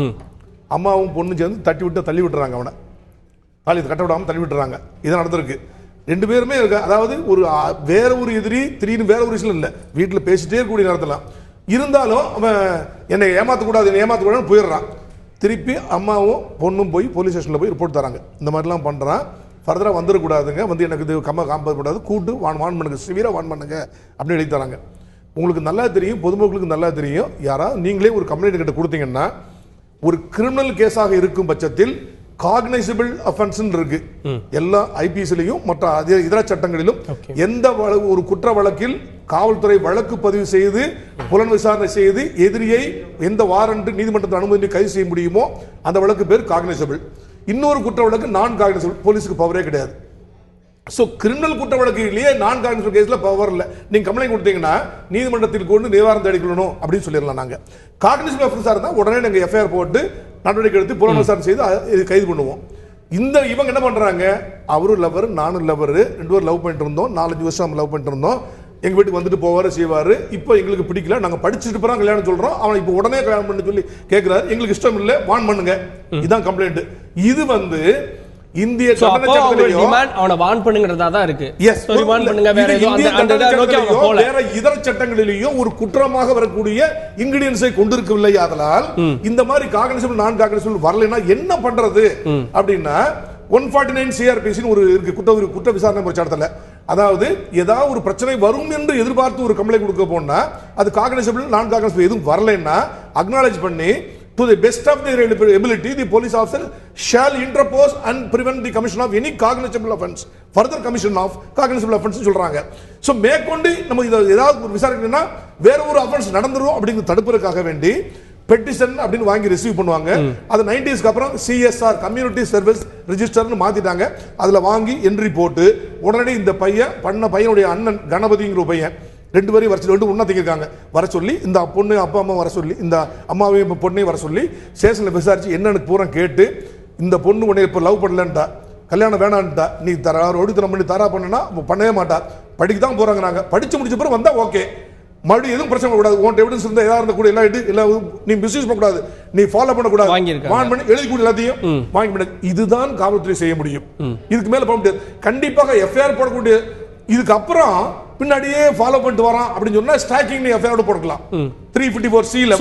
அம்மாவும் பொண்ணு சேர்ந்து தள்ளி விட்டுறாங்க, அவனை தாலி கட்ட விடாமல் தள்ளி விட்டுறாங்க. இதான் நடந்திருக்கு. 2 பேருமே இருக்கு. அதாவது வேற ஒரு எதிரி, திடீர்னு வேற ஒரு விஷயம் இல்லை, வீட்டில் பேசிட்டே இருக்கக்கூடிய நேரத்தில் இருந்தாலும் அவன் என்னை ஏமாற்றக்கூடாதுன்னு போயிடுறான். திருப்பி அம்மாவும் பொண்ணும் போய் போலீஸ் ஸ்டேஷனில் போய் ரிப்போர்ட் தராங்க, இந்த மாதிரிலாம் பண்ணுறான், ஃபர்தராக வந்துடக்கூடாதுங்க, வந்து எனக்கு இது காம்பக்கூடாது, கூட்டு வான் பண்ணுங்க, சிவியராக வான் பண்ணுங்க அப்படின்னு எழுதி தராங்க. உங்களுக்கு நல்லா தெரியும், பொதுமக்களுக்கு நல்லா தெரியும், யாராவது நீங்களே ஒரு கம்ப்ளைண்ட் கிட்ட கொடுத்தீங்கன்னா, ஒரு கிரிமினல் கேஸாக இருக்கும் பட்சத்தில் காக்னைசபிள் அஃபென்ஸ் இருக்கு எல்லா ஐபிஎஸ்லையும் மற்ற இதர சட்டங்களிலும். எந்த ஒரு குற்ற வழக்கில் காவல்துறை வழக்கு பதிவு செய்து புலன் விசாரணை செய்து எதிரியை எந்த வாரண்ட் நீதிமன்றத்தில் அனுமதி கைது செய்ய முடியுமோ அந்த வழக்கு பேர் காக்னைசபிள். இன்னொரு குற்ற வழக்கு நான் காக்னைசபிள், போலீஸுக்கு பவரே கிடையாது. ஸோ கிரிமினல் குற்ற வழக்கிலேயே நான் காக்னைசபிள் கேஸில் பவர் இல்லை. நீங்கள் கம்ப்ளைண்ட் கொடுத்தீங்கன்னா நீதிமன்றத்தில் கொண்டு நிவாரணம் தேடிக்கணும் அப்படின்னு சொல்லிடலாம். நாங்கள் காக்னைசபிள் அஃபென்ஸாக இருந்தால் உடனே நாங்கள் எஃப்ஐஆர் போட்டு நடவடிக்கை எடுத்து புலன் விசாரணை செய்து கைது பண்ணுவோம். இவங்க என்ன பண்றாங்க, அவரும் லவர் நானும் லவர், 2 பேரும் லவ் பண்ணிட்டு இருந்தோம், 4-5 வருஷம் லவ் பண்ணிட்டு இருந்தோம், எங்க வீட்டுக்கு வந்துட்டு போவாரு செய்வாரு, இப்போ எங்களுக்கு பிடிக்கல, நாங்க படிச்சுட்டு போறோம் கல்யாணம் சொல்றோம், அவன் இப்போ உடனே கல்யாணம் பண்ண சொல்லி கேட்கிறாரு, எங்களுக்கு இஷ்டம் இல்லை, வான் பண்ணுங்க, இதான் கம்ப்ளைண்ட். இது வந்து இந்திய அவனை வான் பண்ணுங்கிறதா தான் இருக்கு. வேற இதர சட்டங்களிலேயும் ஒரு குற்றமாக வரக்கூடிய இன்கிரிடியன்ஸை கொண்டிருக்கவில்லை. ஆதலால் இந்த மாதிரி காக்னைசபிள் நான் காக்னைசபிள் வரலைன்னா என்ன பண்றது அப்படின்னா, 149 சிஆர்பிசி ஒரு இருக்கு, குற்ற விசாரணை சட்டத்தில். அதாவது ஏதாவது ஒரு பிரச்சனை வரும் என்று எதிர்பார்த்து ஒரு கம்ப்ளைண்ட் கொடுக்க போனா அது காக்னைசபிள் நான் காக்னைசபிள் எதுவும் வரலைன்னா அக்னாலேஜ் பண்ணி, to the best of their ability, the police officer shall interpose and prevent the commission of any cognizable offense, further commission of cognizable offense சொல்றாங்க. சோ மேற்கொண்டு நம்ம ஏதாவது ஒரு விசாரிக்கணும்னா வேற ஒரு அஃபென்ஸ் நடந்துரும் அப்படிங்கிற தடுப்பதற்காக வேண்டி பெட்டிஷன் அப்படின்னு வாங்கி ரிசீவ் பண்ணுவாங்க. அது 90ஸ்க்கு அப்புறம் சிஎஸ்ஆர் கம்யூனிட்டி சர்வீஸ் ரெஜிஸ்டர்னு மாத்திட்டாங்க. அதுல வாங்கி என்ட்ரி போட்டு உடனடி இந்த பையனுடைய அண்ணன் கணபதிங்கிற பையன் 2 பேரையும் வர சொல்லி ஒன்னா தங்கியிருக்காங்க, வர சொல்லி இந்த பொண்ணு அப்பா அம்மா வர சொல்லி இந்த அம்மாவையும் பொண்ணையும் வர சொல்லி ஸ்டேஷன்ல விசாரிச்சு என்னன்னு பூரா கேட்டு, இந்த பொண்ணு உன்னை இப்போ லவ் பண்ணலன்ட்டா, கல்யாணம் வேணான்ட்டா, நீ ஒடுத்தனம் பண்ணி தரா பண்ணா பண்ணவே மாட்டா, படிக்க தான் போறாங்க, நாங்க படிச்சு முடிச்ச பிறகு வந்தா ஓகே, மறுபடியும் எதுவும் பிரச்சனை கூடாது, உன் எவிடன்ஸ் இருந்தா ஏதாவது இருந்தா கூட எல்லாம் நீ மிஸ்யூஸ் பண்ணக்கூடாது, நீ ஃபாலோ பண்ணக்கூடாது, வான் பண்ணி எழுதி கூட எல்லாத்தையும் வாங்கி பண்ண. இதுதான் காவல்துறை செய்ய முடியும். இதுக்கு மேல போக முடியாது. கண்டிப்பாக எஃப்ஐஆர் போடக்கூடிய இதுக்கு அப்புறம் பின்னாடியே ஃபாலோ பண்ணிட்டு வரான் அப்படின்னு சொன்னா ஸ்டாக்கிங் நீ எஃப்ஐஆர் போடலாம். 354C ல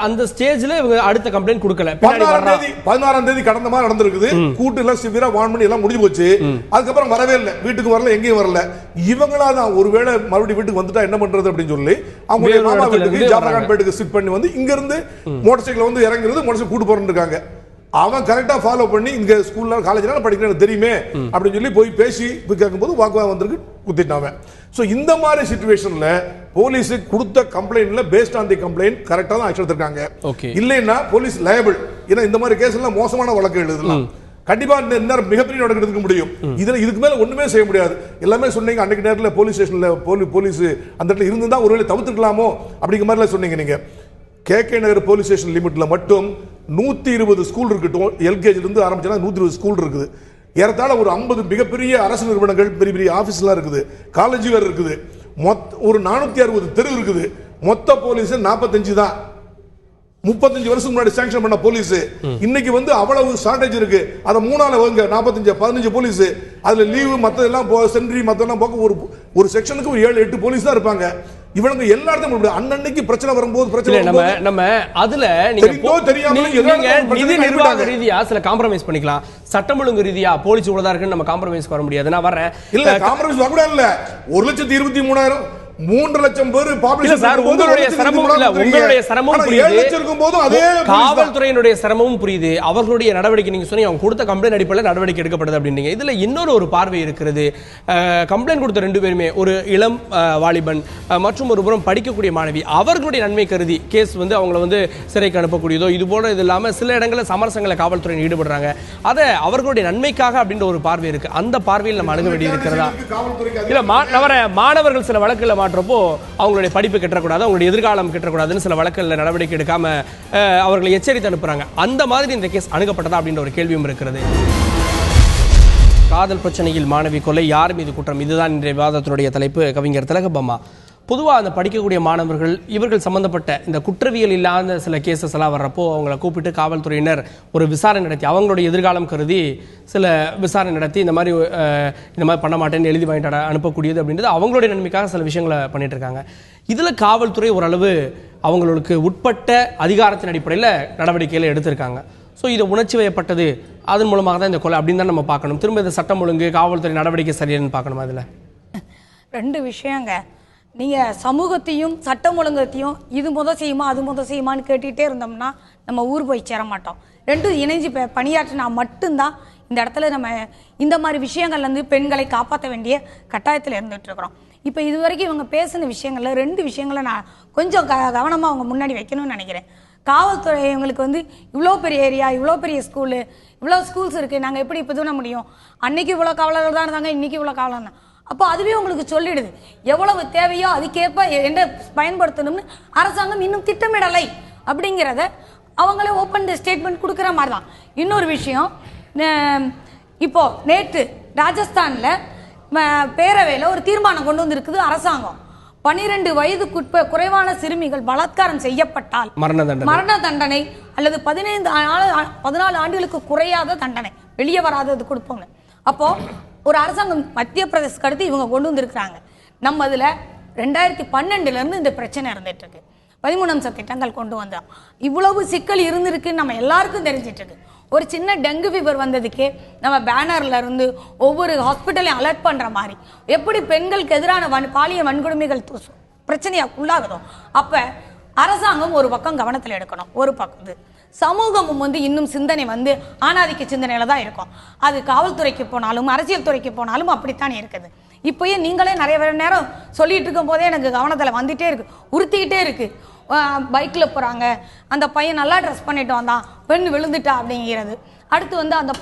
அந்த ஸ்டேஜ்ல இவங்க அடுத்த கம்ப்ளைண்ட் கொடுக்கல. 16ஆம் தேதி கடந்த மாதிரி நடந்திருக்குது. கூட்டு எல்லாம் சிவியரா வான் பண்ணி எல்லாம் முடிஞ்சு போச்சு. அதுக்கப்புறம் வரவே இல்லை, வீட்டுக்கு வரல, எங்கேயும் வரல. இவங்களா தான் ஒருவேளை மறுபடியும் வீட்டுக்கு வந்துட்டா என்ன பண்றது அப்படின்னு சொல்லி அவங்க மாமா வீட்டுக்கு ஜாஃபர்கான் பேட்டுக்கு சிட் பண்ணி வந்து இங்க இருந்து மோட்டார் சைக்கிள் வந்து இறங்குறது, மோட்டார் சைக்கிள் கூட்டு போறேன்னு இருக்காங்க. அவன் கரெக்டா ஃபாலோ பண்ணி இங்க ஸ்கூல்ல காலேஜ்ல படிக்கிறேன் தெரியுமே அப்படின்னு சொல்லி போய் பேசி கேட்கும்போது வாக்குவாதம் வந்திருக்கு, குத்திட்டான். சோ இந்த மாதிரி சிச்சுவேஷன்ல போலீஸ் கொடுத்த கம்ப்ளைண்ட்ல பேஸ்ட் ஆன் தி கம்ப்ளைண்ட் கரெக்டா தான் ஆக்ஷன் எடுத்திருக்காங்க. இல்லைன்னா போலீஸ் லயபிள். ஏன்னா இந்த மாதிரி கேஸ் எல்லாம் மோசமான வழக்கு எழுதலாம், கண்டிப்பா இந்த மிகப்பெரிய நடவடிக்கை எடுக்க முடியும். இதுக்கு மேல ஒண்ணுமே செய்ய முடியாது. எல்லாமே சொன்னீங்க அன்னைக்கு நேரத்துல போலீஸ் ஸ்டேஷன்ல போலீஸ் அந்த இடத்துல இருந்தா ஒருவேளை தவிர்த்துக்கலாமோ அப்படிங்கிற மாதிரி சொன்னீங்க நீங்க. கேகே நகர் போலீஸ் ஸ்டேஷன் லிமிட்ல மட்டும் 120 ஸ்கூல் இருக்கட்டும், எல்கேஜில இருந்து ஆரம்பிச்சா 120 ஸ்கூல் இருக்குது. ஏறத்தாழ ஒரு 50 மிகப்பெரிய அரசு நிறுவனங்கள், பெரிய பெரிய ஆபீஸ்லாம் இருக்குது, காலேஜ் வேற இருக்குது, ஒரு 460 தெரு இருக்குது. மொத்த போலீஸ் 45 தான். 35 வருஷத்துக்கு முன்னாடி சாங்ஷன் பண்ண போலீஸ் இன்னைக்கு வந்து அவ்வளவு ஷார்டேஜ் இருக்கு. அதை 3 வாங்க 15 போலீஸ், அதுல லீவு மத்ததெல்லாம் சென்ட்ரி மத்தெல்லாம் போக ஒரு செக்ஷனுக்கு ஒரு 7-8 போலீஸ் தான் இருப்பாங்க. இவனுங்க எல்லா இடத்துலயும் அன்னன்னைக்கு பிரச்சனை வரும்போது நம்ம அதுல நிதி நிர்வாக ரீதியா சில காம்ப்ரமைஸ் பண்ணிக்கலாம், சட்டம் ஒழுங்கு ரீதியா போலீஸ் இவ்வளவுதான் இருக்குன்னு நம்ம காம்ப்ரமைஸ் வர முடியாது. நான் வரேன் இல்ல காம்ப்ரமைஸ் வர கூட இல்ல. 1,23,000 3 லட்சம் பேர் உங்களுடைய சிரமமும் காவல்துறையினுடைய சிரமமும் புரியுது, அவர்களுடைய நடவடிக்கை நீங்க சொன்னீங்க அவங்க கொடுத்த கம்ப்ளைண்ட் அடிப்படையில் நடவடிக்கை எடுக்கப்படுது அப்படின்னீங்க. இதுல இன்னொரு ஒரு பார்வை இருக்கிறது. கம்ப்ளைண்ட் கொடுத்த 2 பேருமே ஒரு இளம் வாலிபன் மற்றும் ஒரு புறம் படிக்கக்கூடிய மாணவி, அவர்களுடைய நன்மை கருதி கேஸ் வந்து அவங்களை வந்து சிறைக்கு அனுப்பக்கூடியதோ இது போல இது இல்லாம சில இடங்களில் சமரசங்களை காவல்துறையின் ஈடுபடுறாங்க. அதை அவர்களுடைய நன்மைக்காக அப்படின்ற ஒரு பார்வை இருக்கு. அந்த பார்வையில் நம்ம அணுக வேண்டி இருக்கிறதா? இல்ல மாணவர்கள் சில வழக்குல மாற்றப்போ அவங்களுடைய படிப்பு கெட்டக்கூடாது, அவங்களுடைய எதிர்காலம் கெட்டக்கூடாதுன்னு சில வழக்குகளில் நடவடிக்கை எடுக்காம அவர்களை எச்சரித்து அனுப்புறாங்க. அந்த மாதிரி இந்த கேஸ் அணுகப்பட்டதா அப்படின்ற ஒரு கேள்வியும் இருக்கிறது. காதல் பிரச்சனையில் மாணவி கொலை, யார் மீது குற்றம்? இதுதான் இன்றைய விவாதத்தினுடைய தலைப்பு. கவிஞர் திலகபாமா, பொதுவாக அந்த படிக்கக்கூடிய மாணவர்கள் இவர்கள் சம்பந்தப்பட்ட இந்த குற்றவியல் இல்லாத சில கேசஸ் எல்லாம் வர்றப்போ அவங்கள கூப்பிட்டு காவல்துறையினர் ஒரு விசாரணை நடத்தி அவங்களுடைய எதிர்காலம் கருதி சில விசாரணை நடத்தி இந்த மாதிரி பண்ண மாட்டேன்னு எழுதி வாங்கிட்டு அனுப்பக்கூடியது அப்படின்றது அவங்களுடைய நன்மைக்காக சில விஷயங்களை பண்ணிட்டு இருக்காங்க. இதில் காவல்துறை ஓரளவு அவங்களுக்கு உட்பட்ட அதிகாரத்தின் அடிப்படையில் நடவடிக்கைகளை எடுத்திருக்காங்க. ஸோ இதை உணர்ச்சி வயப்பட்டது அதன் மூலமாக தான் இந்த கொலை அப்படின்னு தான் நம்ம பார்க்கணும். திரும்ப இந்த சட்டம் ஒழுங்கு காவல்துறை நடவடிக்கை சரியானு பார்க்கணும். அதில் 2 விஷயங்க. நீங்கள் சமூகத்தையும் சட்டம் ஒழுங்கத்தையும் இது செய்யுமா அது செய்யுமான்னு கேட்டுகிட்டே இருந்தோம்னா நம்ம ஊர் போய் சேர மாட்டோம். 2 இணைஞ்சு பணியாற்றினா மட்டும்தான் இந்த இடத்துல நம்ம இந்த மாதிரி விஷயங்கள்லேருந்து பெண்களை காப்பாற்ற வேண்டிய கட்டாயத்தில் இருந்துகிட்டு இருக்கிறோம். இப்போ இது வரைக்கும் இவங்க பேசின விஷயங்களில் 2 விஷயங்களை நான் கொஞ்சம் கவனமாக அவங்க முன்னாடி வைக்கணும்னு நினைக்கிறேன். காவல்துறை இவங்களுக்கு வந்து இவ்வளோ பெரிய ஏரியா, இவ்வளோ பெரிய ஸ்கூலு, இவ்வளோ ஸ்கூல்ஸ் இருக்குது, நாங்கள் எப்படி இப்போ தூண முடியும்? அன்னைக்கு இவ்வளோ காவலர்கள் தான் இருந்தாங்க, இன்றைக்கி இவ்வளோ காவலர் தான். அப்போ அதுவே உங்களுக்கு சொல்லிடுது எவ்வளவு தேவையோ அதுக்கேற்ப என்ன பயன்படுத்தணும்னு அரசாங்கம் இன்னும் திட்டமிடலை அப்படிங்கிறத அவங்களே ஓப்பன் ஸ்டேட்மெண்ட் கொடுக்குற மாதிரி தான். இன்னொரு விஷயம், இப்போ நேற்று ராஜஸ்தானில் பேரவையில் ஒரு தீர்மானம் கொண்டு வந்திருக்குது அரசாங்கம். 12 வயதுக்கு குறைவான சிறுமிகள் பலாத்காரம் செய்யப்பட்டால் மரண தண்டனை அல்லது 14 ஆண்டுகளுக்கு குறையாத தண்டனை, வெளியே வராதது கொடுப்பாங்க. அப்போ ஒரு அரசாங்கம் மத்திய பிரதேசத்துக்கு அடுத்து இவங்க கொண்டு வந்திருக்கிறாங்க. நம்ம இதில் 2012 இந்த பிரச்சனை இருந்துட்டு இருக்கு. 13 அம்ச திட்டங்கள் கொண்டு வந்தோம். இவ்வளவு சிக்கல் இருந்திருக்குன்னு நம்ம எல்லாருக்கும் தெரிஞ்சிட்டு இருக்கு. ஒரு சின்ன டெங்கு ஃபீவர் வந்ததுக்கே நம்ம பேனர்ல இருந்து ஒவ்வொரு ஹாஸ்பிட்டலையும் அலர்ட் பண்ற மாதிரி எப்படி பெண்களுக்கு எதிரான பாலியல் வன்கொடுமைகள் பிரச்சனையா உள்ளாகுதோ அப்ப அரசாங்கம் ஒரு பக்கம் கவனத்தில் எடுக்கணும். ஒரு பக்கம் சமூகமும் இன்னும் சிந்தனை ஆணாதிக்க சிந்தனையில தான் இருக்கும். அது காவல்துறைக்கு போனாலும் அரசியல் துறைக்கு போனாலும் அப்படித்தான் இருக்குது. இப்போயே நீங்களே நிறைய நேரம் சொல்லிட்டு இருக்கும் போதே எனக்கு கவனத்தில் வந்துட்டே இருக்கு, உறுத்திக்கிட்டே இருக்கு. பைக்கில் போகிறாங்க, அந்த பையன் நல்லா ட்ரெஸ் பண்ணிட்டு வந்தான், பெண் விழுந்துட்டா அப்படிங்கிறது. அடுத்து அந்த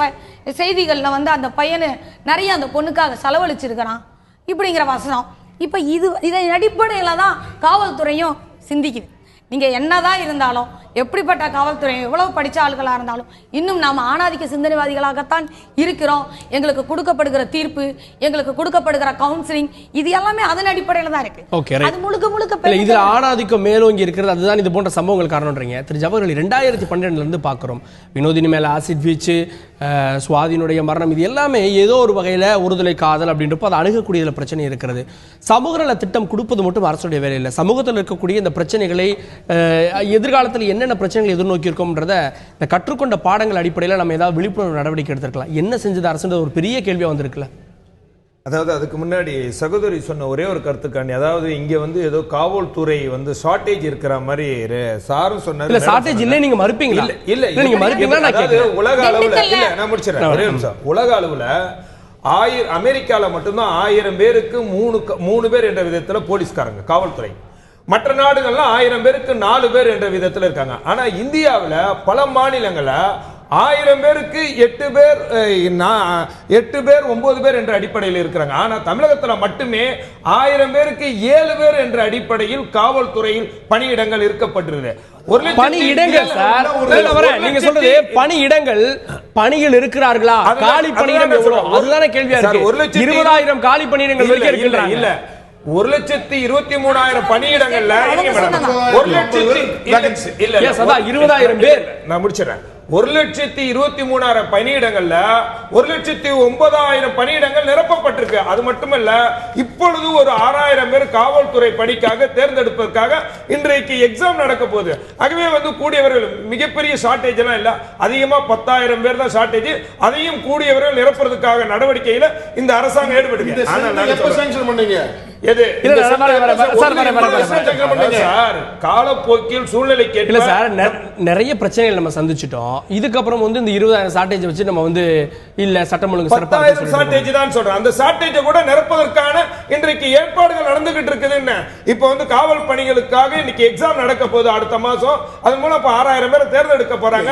செய்திகளில் அந்த பையனு நிறைய அந்த பொண்ணுக்காக செலவழிச்சிருக்கிறான் இப்படிங்கிற வசனம். இப்போ இதன் அடிப்படையில் தான் காவல்துறையும் சிந்திக்குது. நீங்கள் என்னதான் இருந்தாலும், எப்படிப்பட்ட காவல்துறை எவ்வளவு படித்த ஆளுகளாக இருந்தாலும் இன்னும் நாம் ஆணாதிக்க சிந்தனைவாதிகளாகத்தான் இருக்கிறோம். எங்களுக்கு கொடுக்கப்படுகிற தீர்ப்பு, எங்களுக்கு கொடுக்கப்படுகிற கவுன்சிலிங், இது எல்லாமே அதன் அடிப்படையில் தான் இருக்கு. அது முழுக்க இதுல ஆணாதிக்கம் மேலோங்கி இருக்கிறது. அதுதான் இது போன்ற சம்பவங்கள் காரணம்ன்றீங்க. திரு ஜவஹர்லால் 2012 பார்க்கிறோம். வினோதினி மேல ஆசிட் வீச்சு, சுவாதியினுடைய மரணம், இது எல்லாமே ஏதோ ஒரு வகையில் ஒருதலை காதல் அப்படின்றப்போ அதை அணுகக்கூடியதில் பிரச்சனை இருக்கிறது. சமூக நல திட்டம் கொடுப்பது மட்டும் அரசுடைய வேலை இல்லை. சமூகத்தில் இருக்கக்கூடிய இந்த பிரச்சனைகளை எதிர்காலத்தில் என்னென்ன பிரச்சனைகள் எதிர்நோக்கி இருக்கோம்ன்றத இந்த கற்றுக்கொண்ட பாடங்கள் அடிப்படையில் நம்ம ஏதாவது விழிப்புணர்வு நடவடிக்கை எடுத்திருக்கலாம். என்ன செஞ்சது அரசுன்ற ஒரு பெரிய கேள்வியாக வந்திருக்குல்ல. அதாவது அதுக்கு முன்னாடி சகோதரி சொன்ன ஒரே ஒரு கருத்துக்காண்டி, அதாவது இங்க ஏதோ காவல்துறை ஷார்டேஜ் இருக்கிற மாதிரி சாரும் சொன்னாரு. ஷார்டேஜ் இல்லை, நீங்க மறுப்பீங்களா? இல்ல நீங்க மறுப்பீங்களா? உலக அளவுல இல்ல, நான் முடிச்சிடறேன் ஒரே நிமிஷம். உலக அளவுல அமெரிக்கால மட்டும்தான் 1000 பேருக்கு 3 பேர் என்ற விதத்துல போலீஸ்காரங்க காவல்துறை. மற்ற நாடுகள்லாம் 1000 பேருக்கு 4 பேர் என்ற விதத்துல இருக்காங்க. ஆனா இந்தியாவில் பல மாநிலங்கள 1000 பேருக்கு 8 பேர் 9 பேர் என்ற அடிப்படையில் இருக்கிறாங்க. ஆனா தமிழகத்துல மட்டுமே 1000 பேருக்கு 7 பேர் என்ற அடிப்படையில் காவல்துறையில் பணியிடங்கள் இருக்கப்பட்டிருக்கு. பணியிடங்கள் சார், நீங்க சொல்றது பணியிடங்கள், பணியில் இருக்கிறார்களா? காலி பணியிடம் எவ்வளவு? அதுதான கேள்வியா இருக்கு. 20,000 காலி பணியிடங்கள் இருக்கின்றன. இல்ல 1,23,000 பணியிடங்கள்ல 20,000 பேர் நான் முடிச்சிடறேன். 1,23,000 பணியிடங்கள்ல 1,09,000 பணியிடங்கள் நிரப்பப்பட்டிருக்கு. அது மட்டுமல்ல, இப்பொழுது ஒரு 6,000 பேர் காவல்துறை பணிக்காக தேர்ந்தெடுப்பதற்காக இன்றைக்கு எக்ஸாம் நடக்க போகுது. ஆகவே கூடியவர்கள் மிகப்பெரிய ஷார்டேஜ் எல்லாம் இல்ல, அதிகமா 10,000 பேர் தான் ஷார்டேஜ். அதையும் கூடியவர்கள் நிரப்புறதுக்காக நடவடிக்கையில இந்த அரசாங்கம் ஈடுபடுது. காலப்போக்கில் சூழ்நிலை கேட்கல சார், நிறைய பிரச்சனைகள் நம்ம சந்திச்சிட்டோம். இதுக்கப்புறம் இந்த 20,000 ஷார்டேஜ் வச்சு நம்ம இல்ல சட்டம் ஒழுங்கு 10,000 ஷார்டேஜ் தான் சொல்றேன். அந்த ஷார்டேஜ் கூட நிரப்பதற்கான இன்றைக்கு ஏற்பாடுகள் நடந்துகிட்டு இருக்குது. என்ன இப்ப காவல் பணிகளுக்காக இன்னைக்கு எக்ஸாம் நடக்க போகுது அடுத்த மாசம். அது மூலம் 6,000 பேரை தேர்ந்தெடுக்க போறாங்க.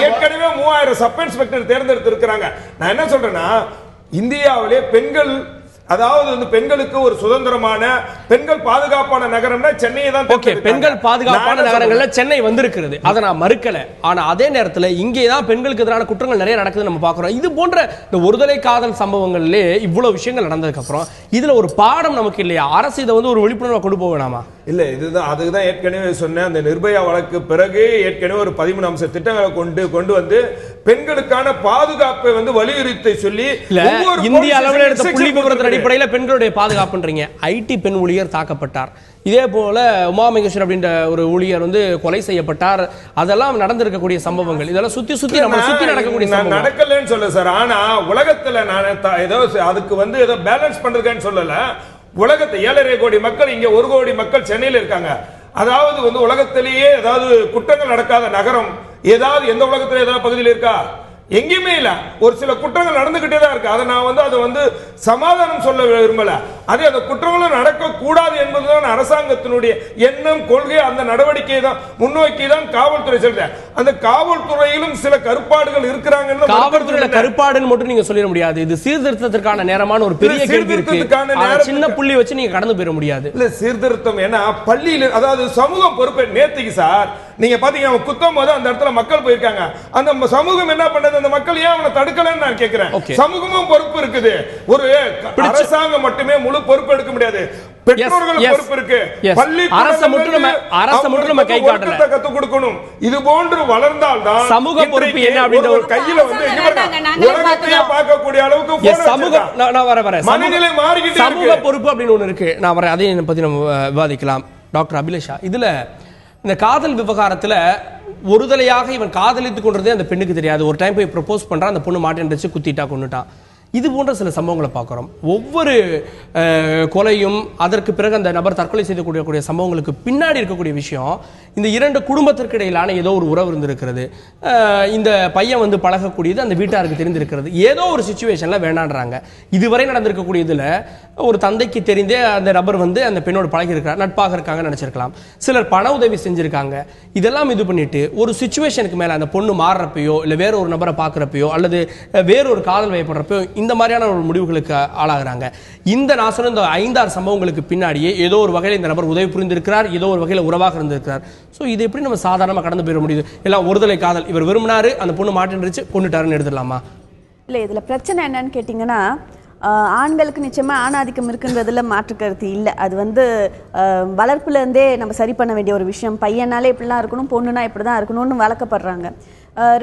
ஏற்கனவே 3,000 சப் இன்ஸ்பெக்டர் தேர்ந்தெடுத்து இருக்காங்க. நான் என்ன சொல்றேன்னா, இந்தியாவிலே பெண்கள், அதாவது பெண்களுக்கு ஒரு சுதந்திரமான பெண்கள் பாதுகாப்பான நகரம்னா சென்னையை தான். ஓகே, பெண்கள் பாதுகாப்பான நகரங்கள்ல சென்னை வந்திருக்கிறது, அதை நான் மறுக்கல. ஆனா அதே நேரத்தில் இங்கே தான் பெண்களுக்கு எதிரான குற்றங்கள் நிறைய நடக்குது நம்ம பார்க்கிறோம். இது போன்ற இந்த ஒருதலை காதல் சம்பவங்கள்ல இவ்வளவு விஷயங்கள் நடந்ததுக்கு அப்புறம் இதுல ஒரு பாடம் நமக்கு இல்லையா? அரசு இதை ஒரு விழிப்புணர்வை கொண்டு போக வேணாமா? இல்ல, இதுதான் அதுதான் ஏற்கனவே சொன்னேன். அந்த நிர்பயா வழக்கு பிறகு ஏற்கனவே ஒரு 13 அம்ச திட்டங்களை கொண்டு வந்து பெண்களுக்கான பாதுகாப்பை வலியுறுத்தி சொல்லி இந்திய அளவில் எடுத்த புள்ளி விவரத்தின் அடிப்படையில் பெண்களுடைய பாதுகாப்புன்றீங்க. ஐடி பெண் ஊழியர் தாக்கப்பட்டார், இதே போல உமா மகேஸ்வர் அப்படின்ற ஒரு ஊழியர் கொலை செய்யப்பட்டார். அதெல்லாம் நடந்திருக்கக்கூடிய சம்பவங்கள். இதெல்லாம் சுத்தி நம்ம சுத்தி நடக்கக்கூடிய நடக்கலன்னு சொல்ல சார். ஆனா உலகத்துல நான் ஏதோ அதுக்கு ஏதோ பேலன்ஸ் பண்றதுன்னு சொல்லல. உலகத்தை 7.5 கோடி மக்கள், இங்க 1 கோடி மக்கள் சென்னையில் இருக்காங்க. அதாவது உலகத்திலேயே ஏதாவது குற்றங்கள் நடக்காத நகரம் ஏதாவது எந்த உலகத்துல ஏதாவது பகுதியில் இருக்கா? எங்கேயுமே இல்ல. ஒரு சில குற்றங்கள் நடந்துகிட்டே தான் இருக்கு. அதை நான் அதை சமாதானம் சொல்ல விரும்பல. அதே அந்த குற்றங்களும் நடக்க கூடாது என்பதுதான் அரசாங்கத்தினுடைய எண்ணம், கொள்கை. அந்த நடவடிக்கை தான் முன்னோக்கி தான் காவல்துறை செல்ற. அந்த காவல்துறையிலும் சில கருப்பாடுகள் இருக்கிறாங்க. காவல்துறையில கருப்பாடுன்னு மட்டும் நீங்க சொல்லிட முடியாது. இது சீர்திருத்தத்திற்கான நேரமான ஒரு பெரிய கேள்வி இருக்கு. சின்ன புள்ளி வச்சு நீங்க கடந்து போயிட முடியாது. இல்ல, சீர்திருத்தம் ஏன்னா பள்ளியில், அதாவது சமூகம் பொறுப்பை நேத்துக்கு சார் நீங்க பாத்தீங்கன்னா குத்தம் போது அந்த இடத்துல மக்கள் போயிருக்காங்க. அந்த சமூகம் என்ன பண்ணது? அந்த மக்கள் ஏன் அவனை தடுக்கலன்னு நான் கேட்கிறேன். சமூகமும் பொறுப்பு இருக்குது. ஒரு அரசாங்கம் மட்டுமே முழு பொறுப்பு எடுக்க முடியாது. பெற்றோர்கள் பொறுப்பு இருக்கு. பள்ளி அரசு மட்டும் கை காட்டல, கத்துக் கொடுக்கணும். இது போன்று வளர்ந்தால் தான் சமூக பொறுப்பு என்ன அப்படின்ற ஒரு கையில உலகத்தையே பார்க்கக்கூடிய அளவுக்கு சமூக மனநிலை மாறிக்கிட்டு சமூக பொறுப்பு அப்படின்னு ஒண்ணு இருக்கு. நான் வரேன், அதையும் பத்தி நம்ம விவாதிக்கலாம். டாக்டர் அபிலேஷா, இதுல இந்த காதல் விவகாரத்துல ஒருதலையாக இவன் காதலித்துக் கொண்டதே அந்த பெண்ணுக்கு தெரியாது. ஒரு டைம் போய் ப்ரப்போஸ் பண்றான், அந்த பொண்ணு மாட்டேன் குத்திட்டா, கொண்டுட்டான். இது போன்ற சில சம்பவங்களை பார்க்குறோம். ஒவ்வொரு கொலையும் அதற்கு பிறகு அந்த நபர் தற்கொலை செய்யக்கூடிய சம்பவங்களுக்கு பின்னாடி இருக்கக்கூடிய விஷயம், இந்த இரண்டு குடும்பத்திற்கு இடையிலான ஏதோ ஒரு உறவு இருந்திருக்கிறது. இந்த பையன் பழகக்கூடியது அந்த வீட்டாருக்கு தெரிந்திருக்கிறது. ஏதோ ஒரு சிச்சுவேஷன்ல வேண்டான்றாங்க. இதுவரை நடந்திருக்கக்கூடியதுல ஒரு தந்தைக்கு தெரிந்தே அந்த நபர் அந்த பெண்ணோடு பழகி இருக்கிறார், நட்பாக இருக்காங்க நினைச்சிருக்கலாம். சிலர் பண உதவி செஞ்சிருக்காங்க. இதெல்லாம் இது பண்ணிட்டு ஒரு சிச்சுவேஷனுக்கு மேல அந்த பொண்ணு மாறுறப்பையோ இல்ல வேற ஒரு நபரை பார்க்கறப்பையோ அல்லது வேற ஒரு காதல் வயப்படுறப்போ இந்த மாதிரியான ஒரு முடிவுகளுக்கு ஆளாகிறாங்க. நான் சொன்ன இந்த 5-6 சம்பவங்களுக்கு பின்னாடியே ஏதோ ஒரு வகையில் இந்த நபர் உதவி புரிந்திருக்கிறார், ஏதோ ஒரு வகையில் உறவாக இருந்திருக்கிறார். ஸோ இது எப்படி நம்ம சாதாரணமாக கடந்து போயிட முடியுது? எல்லாம் ஒருதலை காதல், இவர் விரும்பினாரு, அந்த பொண்ணு மாட்டின்றுச்சு, கொண்டுட்டாருன்னு எடுத்துடலாமா? இல்லை, இதில் பிரச்சனை என்னன்னு கேட்டிங்கன்னா, ஆண்களுக்கு நிச்சயமாக ஆணாதிக்கம் இருக்குன்றதுல மாற்று கருத்து இல்லை. அது வளர்ப்புலேருந்தே நம்ம சரி பண்ண வேண்டிய ஒரு விஷயம். பையனாலே இப்படிலாம் இருக்கணும், பொண்ணுனா இப்படி தான் இருக்கணும்னு வளர்க்கப்படுறாங்க.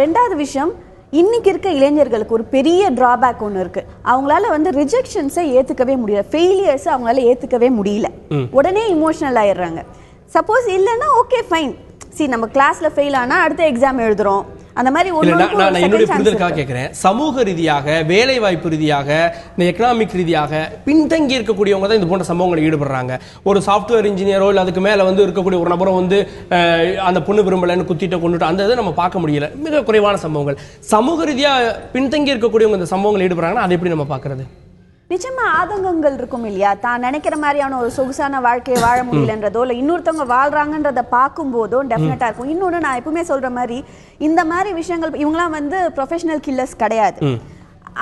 ரெண்டாவது விஷயம், இன்னைக்கு இருக்க இளைஞர்களுக்கு ஒரு பெரிய டிராபேக் ஒன்று இருக்கு. அவங்களால ரிஜெக்ஷன்ஸை ஏற்றுக்கவே முடியல, ஃபெயிலியர்ஸை அவங்களால ஏற்றுக்கவே முடியல. உடனே இமோஷனல் ஆயிடுறாங்க. சப்போஸ் இல்லைன்னா ஓகே ஃபைன், நம்ம கிளாஸ்ல ஃபெயில் ஆனா அடுத்த எக்ஸாம் எழுதுறோம், அந்த மாதிரி என்னுடைய புரிதலுக்காக கேட்கிறேன். சமூக ரீதியாக, வேலை வாய்ப்பு ரீதியாக, இந்த எக்கனாமிக் ரீதியாக பின்தங்கி இருக்கக்கூடியவங்க தான் இது போன்ற சம்பவங்களை ஈடுபடுறாங்க. ஒரு சாஃப்ட்வேர் இன்ஜினியரோ இல்லை அதுக்கு மேல இருக்கக்கூடிய ஒரு நபரும் அந்த பொண்ணு விரும்பலன்னு குத்திட்ட கொண்டுட்டு அந்த இதை நம்ம பார்க்க முடியல. மிக குறைவான சம்பவங்கள். சமூக ரீதியாக பின்தங்கி இருக்கக்கூடியவங்க இந்த சம்பவங்களை ஈடுபடுறாங்கன்னா அதை எப்படி நம்ம பார்க்கறது? நிச்சயமா ஆதங்கங்கள் இருக்கும் இல்லையா? தான் நினைக்கிற மாதிரியான ஒரு சொகுசான வாழ்க்கையை வாழ முடியலன்றதோ இல்லை இன்னொருத்தவங்க வாழ்றாங்கன்றத பார்க்கும் போதோ டெஃபினட்டா இருக்கும். இன்னொன்று, நான் எப்பவுமே சொல்ற மாதிரி இந்த மாதிரி விஷயங்கள், இவங்களாம் ப்ரொஃபஷனல் கில்லர்ஸ் கிடையாது.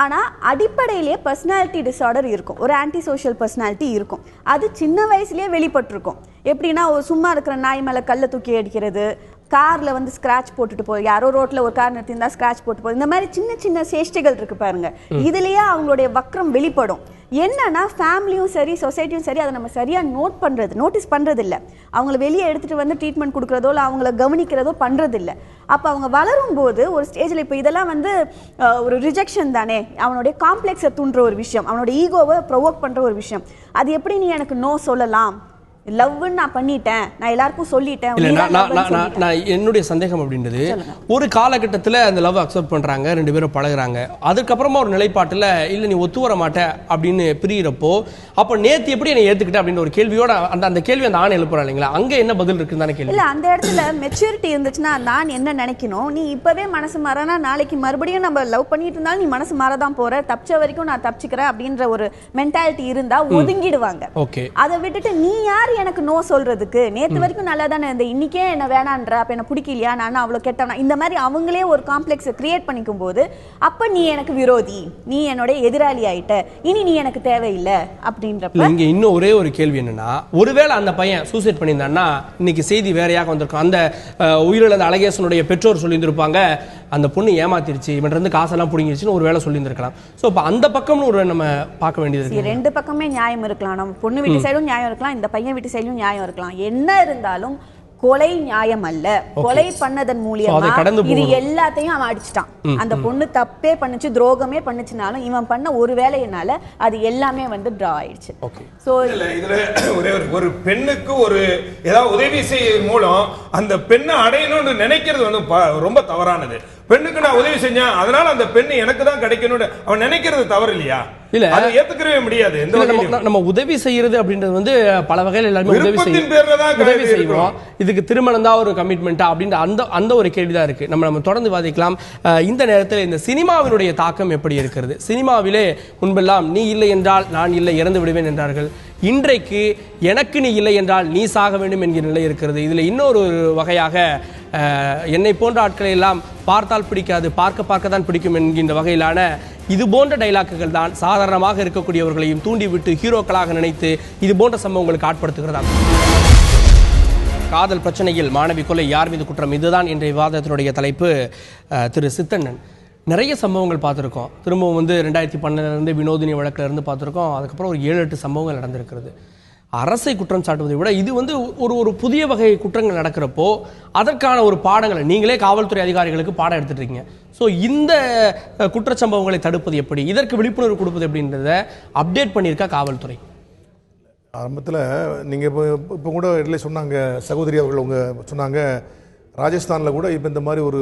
ஆனால் அடிப்படையிலேயே பர்சனாலிட்டி டிஸார்டர் இருக்கும், ஒரு ஆன்டி சோஷியல் பர்சனாலிட்டி இருக்கும். அது சின்ன வயசுலேயே வெளிப்பட்டிருக்கும். எப்படின்னா, ஒரு சும்மா இருக்கிற நாய் மேலே கல்லை தூக்கி அடிக்கிறது, காரில் ஸ்க்ராட்ச் போட்டுட்டு போய், யாரோ ரோட்டில் ஒரு கார் நிறுத்திருந்தா ஸ்க்ராட்ச் போட்டு போய், இந்த மாதிரி சின்ன சின்ன சேஷ்டைகள் இருக்கு பாருங்க. இதுலேயே அவங்களுடைய வக்ரம் வெளிப்படும். என்னன்னா ஃபேமிலியும் சரி சொசைட்டியும் சரி அதை நம்ம சரியா நோட்டீஸ் பண்றது இல்ல. அவங்கள வெளியே எடுத்துட்டு வந்து ட்ரீட்மெண்ட் கொடுக்கறதோ இல்லை அவங்கள கவனிக்கிறதோ பண்றது இல்ல. அப்ப அவங்க வளரும் போது ஒரு ஸ்டேஜ்ல இப்போ இதெல்லாம் வந்து ஒரு ரிஜெக்ஷன் தானே, அவனுடைய காம்ப்ளெக்ஸை தூண்டுற ஒரு விஷயம், அவனோட ஈகோவை ப்ரொவோக் பண்ற ஒரு விஷயம். அது எப்படி நீ எனக்கு நோ சொல்லலாம், லவ்னு நான் பண்ணிட்டேன், நான் எல்லாருக்கும் சொல்லிட்டேன். நான் என்னுடைய சந்தேகம் அப்படின்றது, ஒரு காலகட்டத்தில் அந்த லவ் அக்செப்ட் பண்றாங்க, 2 பேரும் பழகுறாங்க, அதுக்கப்புறமா ஒரு நிலைப்பாட்டில் இல்லை நீ ஒத்து வர மாட்ட அப்படின்னு பிரியிறப்போ, அப்போ நேத்து எப்படி என்னை ஏத்துக்கிட்ட அப்படின்னு ஒரு கேள்வியோட அந்த கேள்வி அந்த ஆணை எழுப்புறா இல்லைங்களா, அங்க என்ன பதில் இருக்குன்னு தானே கேள்வி. இல்ல அந்த இடத்துல மெச்சூரிட்டி இருந்துச்சுன்னா நான் என்ன நினைக்கணும், நீ இப்பவே மனசு மாறனா நாளைக்கு மறுபடியும் நம்ம லவ் பண்ணிட்டு இருந்தாலும் நீ மனசு மாறதான் போற, தப்பிச்ச வரைக்கும் நான் தப்பிச்சுக்கிறேன் அப்படின்ற ஒரு மென்டாலிட்டி இருந்தா ஒதுங்கிடுவாங்க. ஓகே, அதை விட்டுட்டு நீ யார் எனக்கு நோ சொல்றதுக்கு, நேத்து வரைக்கும் நல்லா தானே இருந்த, இன்னைக்கே என்ன வேணான்ற, அப்ப என்ன பிடிக்கலையா, நான் அவ்வளவு கெட்டவனா, இந்த மாதிரி அவங்களே ஒரு காம்ப்ளெக்ஸ் கிரியேட் பண்ணிக்கும் போது அப்ப நீ எனக்கு விரோதி, நீ என்னோட எதிராளி ஆயிட்ட, இனி நீ எனக்கு தேவையில்லை அப்படின்றப்ப. இங்க இன்னும் ஒரே ஒரு கேள்வி என்னன்னா, ஒருவேளை அந்த பையன் சூசைட் பண்ணியிருந்தான்னா இன்னைக்கு செய்தி வேறையாக வந்திருக்கும். அந்த உயிரிழந்த அழகேசனுடைய பெற்றோர் சொல்லியிருந்திருப்பாங்க, அந்த பொண்ணு ஏமாத்திருச்சு, இவன் இருந்து காசெல்லாம் பிடிங்கிருச்சுன்னு ஒரு வேளை சொல்லியிருந்திருக்கலாம். ஸோ இப்போ அந்த பக்கம்னு ஒரு நம்ம பார்க்க வேண்டியது. 2 பக்கமே நியாயம் இருக்கலாம், நம்ம பொண்ணு வீட்டு சைடும் நியாயம் இருக்கலாம், இந்த பையன் வீட்டு சைடும் நியாயம் இருக்கலாம். என்ன இருந்தாலும் கொலை நியாயம் அல்ல. கொலை பண்ணதன் மூலியமா இது எல்லாத்தையும் அவன் அடிச்சிட்டான். அந்த பொண்ணு தப்பே பண்ணுச்சு, துரோகமே பண்ணுச்சுனாலும் இவன் பண்ண ஒரு வேலையினால அது எல்லாமே வந்து டிரா ஆயிடுச்சு. சோ இதுல ஒரே ஒரு பெண்ணுக்கு ஒரு ஏதாவது உதவி செய்யும் மூலம் அந்த பெண்ணை அடையணும்னு நினைக்கிறது வந்து ரொம்ப தவறானது. பெண்ணுக்கு நான் உதவி செஞ்சேன் அதனால அந்த பெண்ணு எனக்கு தான் கிடைக்கணும்னு அவன் நினைக்கிறது தவறு இல்லையா? இல்ல அதை ஏத்துக்கவே முடியாது. நம்ம உதவி செய்யறது அப்படின்றது வந்து பல வகையில் எல்லாருமே உதவி செய்வோம். இதுக்கு திருமணம் தான் ஒரு கமிட்மெண்டா அப்படின்ற அந்த ஒரு கேள்விதான் இருக்கு. நம்ம தொடர்ந்து வாதிக்கலாம். இந்த நேரத்தில் இந்த சினிமாவினுடைய தாக்கம் எப்படி இருக்கிறது? சினிமாவிலே முன்பெல்லாம் நீ இல்லை என்றால் நான் இல்லை, இறந்து விடுவேன் என்றார்கள். இன்றைக்கு எனக்கு நீ இல்லை என்றால் நீ சாக வேண்டும் என்கிற நிலை இருக்கிறது. இதில் இன்னொரு வகையாக என்னை போன்ற ஆட்களை எல்லாம் பார்த்தால் பிடிக்காது, பார்க்க தான் பிடிக்கும் என்கின்ற வகையிலான இது போன்ற டைலாக்குகள் தான் சாதாரணமாக இருக்கக்கூடியவர்களையும் தூண்டிவிட்டு ஹீரோக்களாக நினைத்து இது போன்ற சம்பவங்களுக்கு ஆட்படுத்துகிறதா. காதல் பிரச்சனையில் மாணவி கொலை, யார் மீது குற்றம், இதுதான் இன்றைய விவாதத்தினுடைய தலைப்பு. திரு சித்தண்ணன், நிறைய சம்பவங்கள் பார்த்துருக்கோம். திரும்பவும் 2012 வினோதினி வழக்கில் இருந்து பார்த்துருக்கோம். அதுக்கப்புறம் ஒரு 7-8 சம்பவங்கள் நடந்திருக்கிறது. அரசை குற்றம் சாட்டுவதை விட இது ஒரு புதிய வகை குற்றங்கள் நடக்கிறப்போ அதற்கான ஒரு பாடங்களை நீங்களே காவல்துறை அதிகாரிகளுக்கு பாடம் எடுத்துட்டு இருக்கீங்க. ஸோ இந்த குற்றச்சம்பவங்களை தடுப்பது எப்படி, இதற்கு விழிப்புணர்வு கொடுப்பது எப்படின்றத அப்டேட் பண்ணியிருக்கா காவல்துறை? ஆரம்பத்தில் நீங்கள் இப்போ கூட இடையில சொன்னாங்க, சகோதரி அவர்கள் அவங்க சொன்னாங்க, ராஜஸ்தானில் கூட இப்போ இந்த மாதிரி ஒரு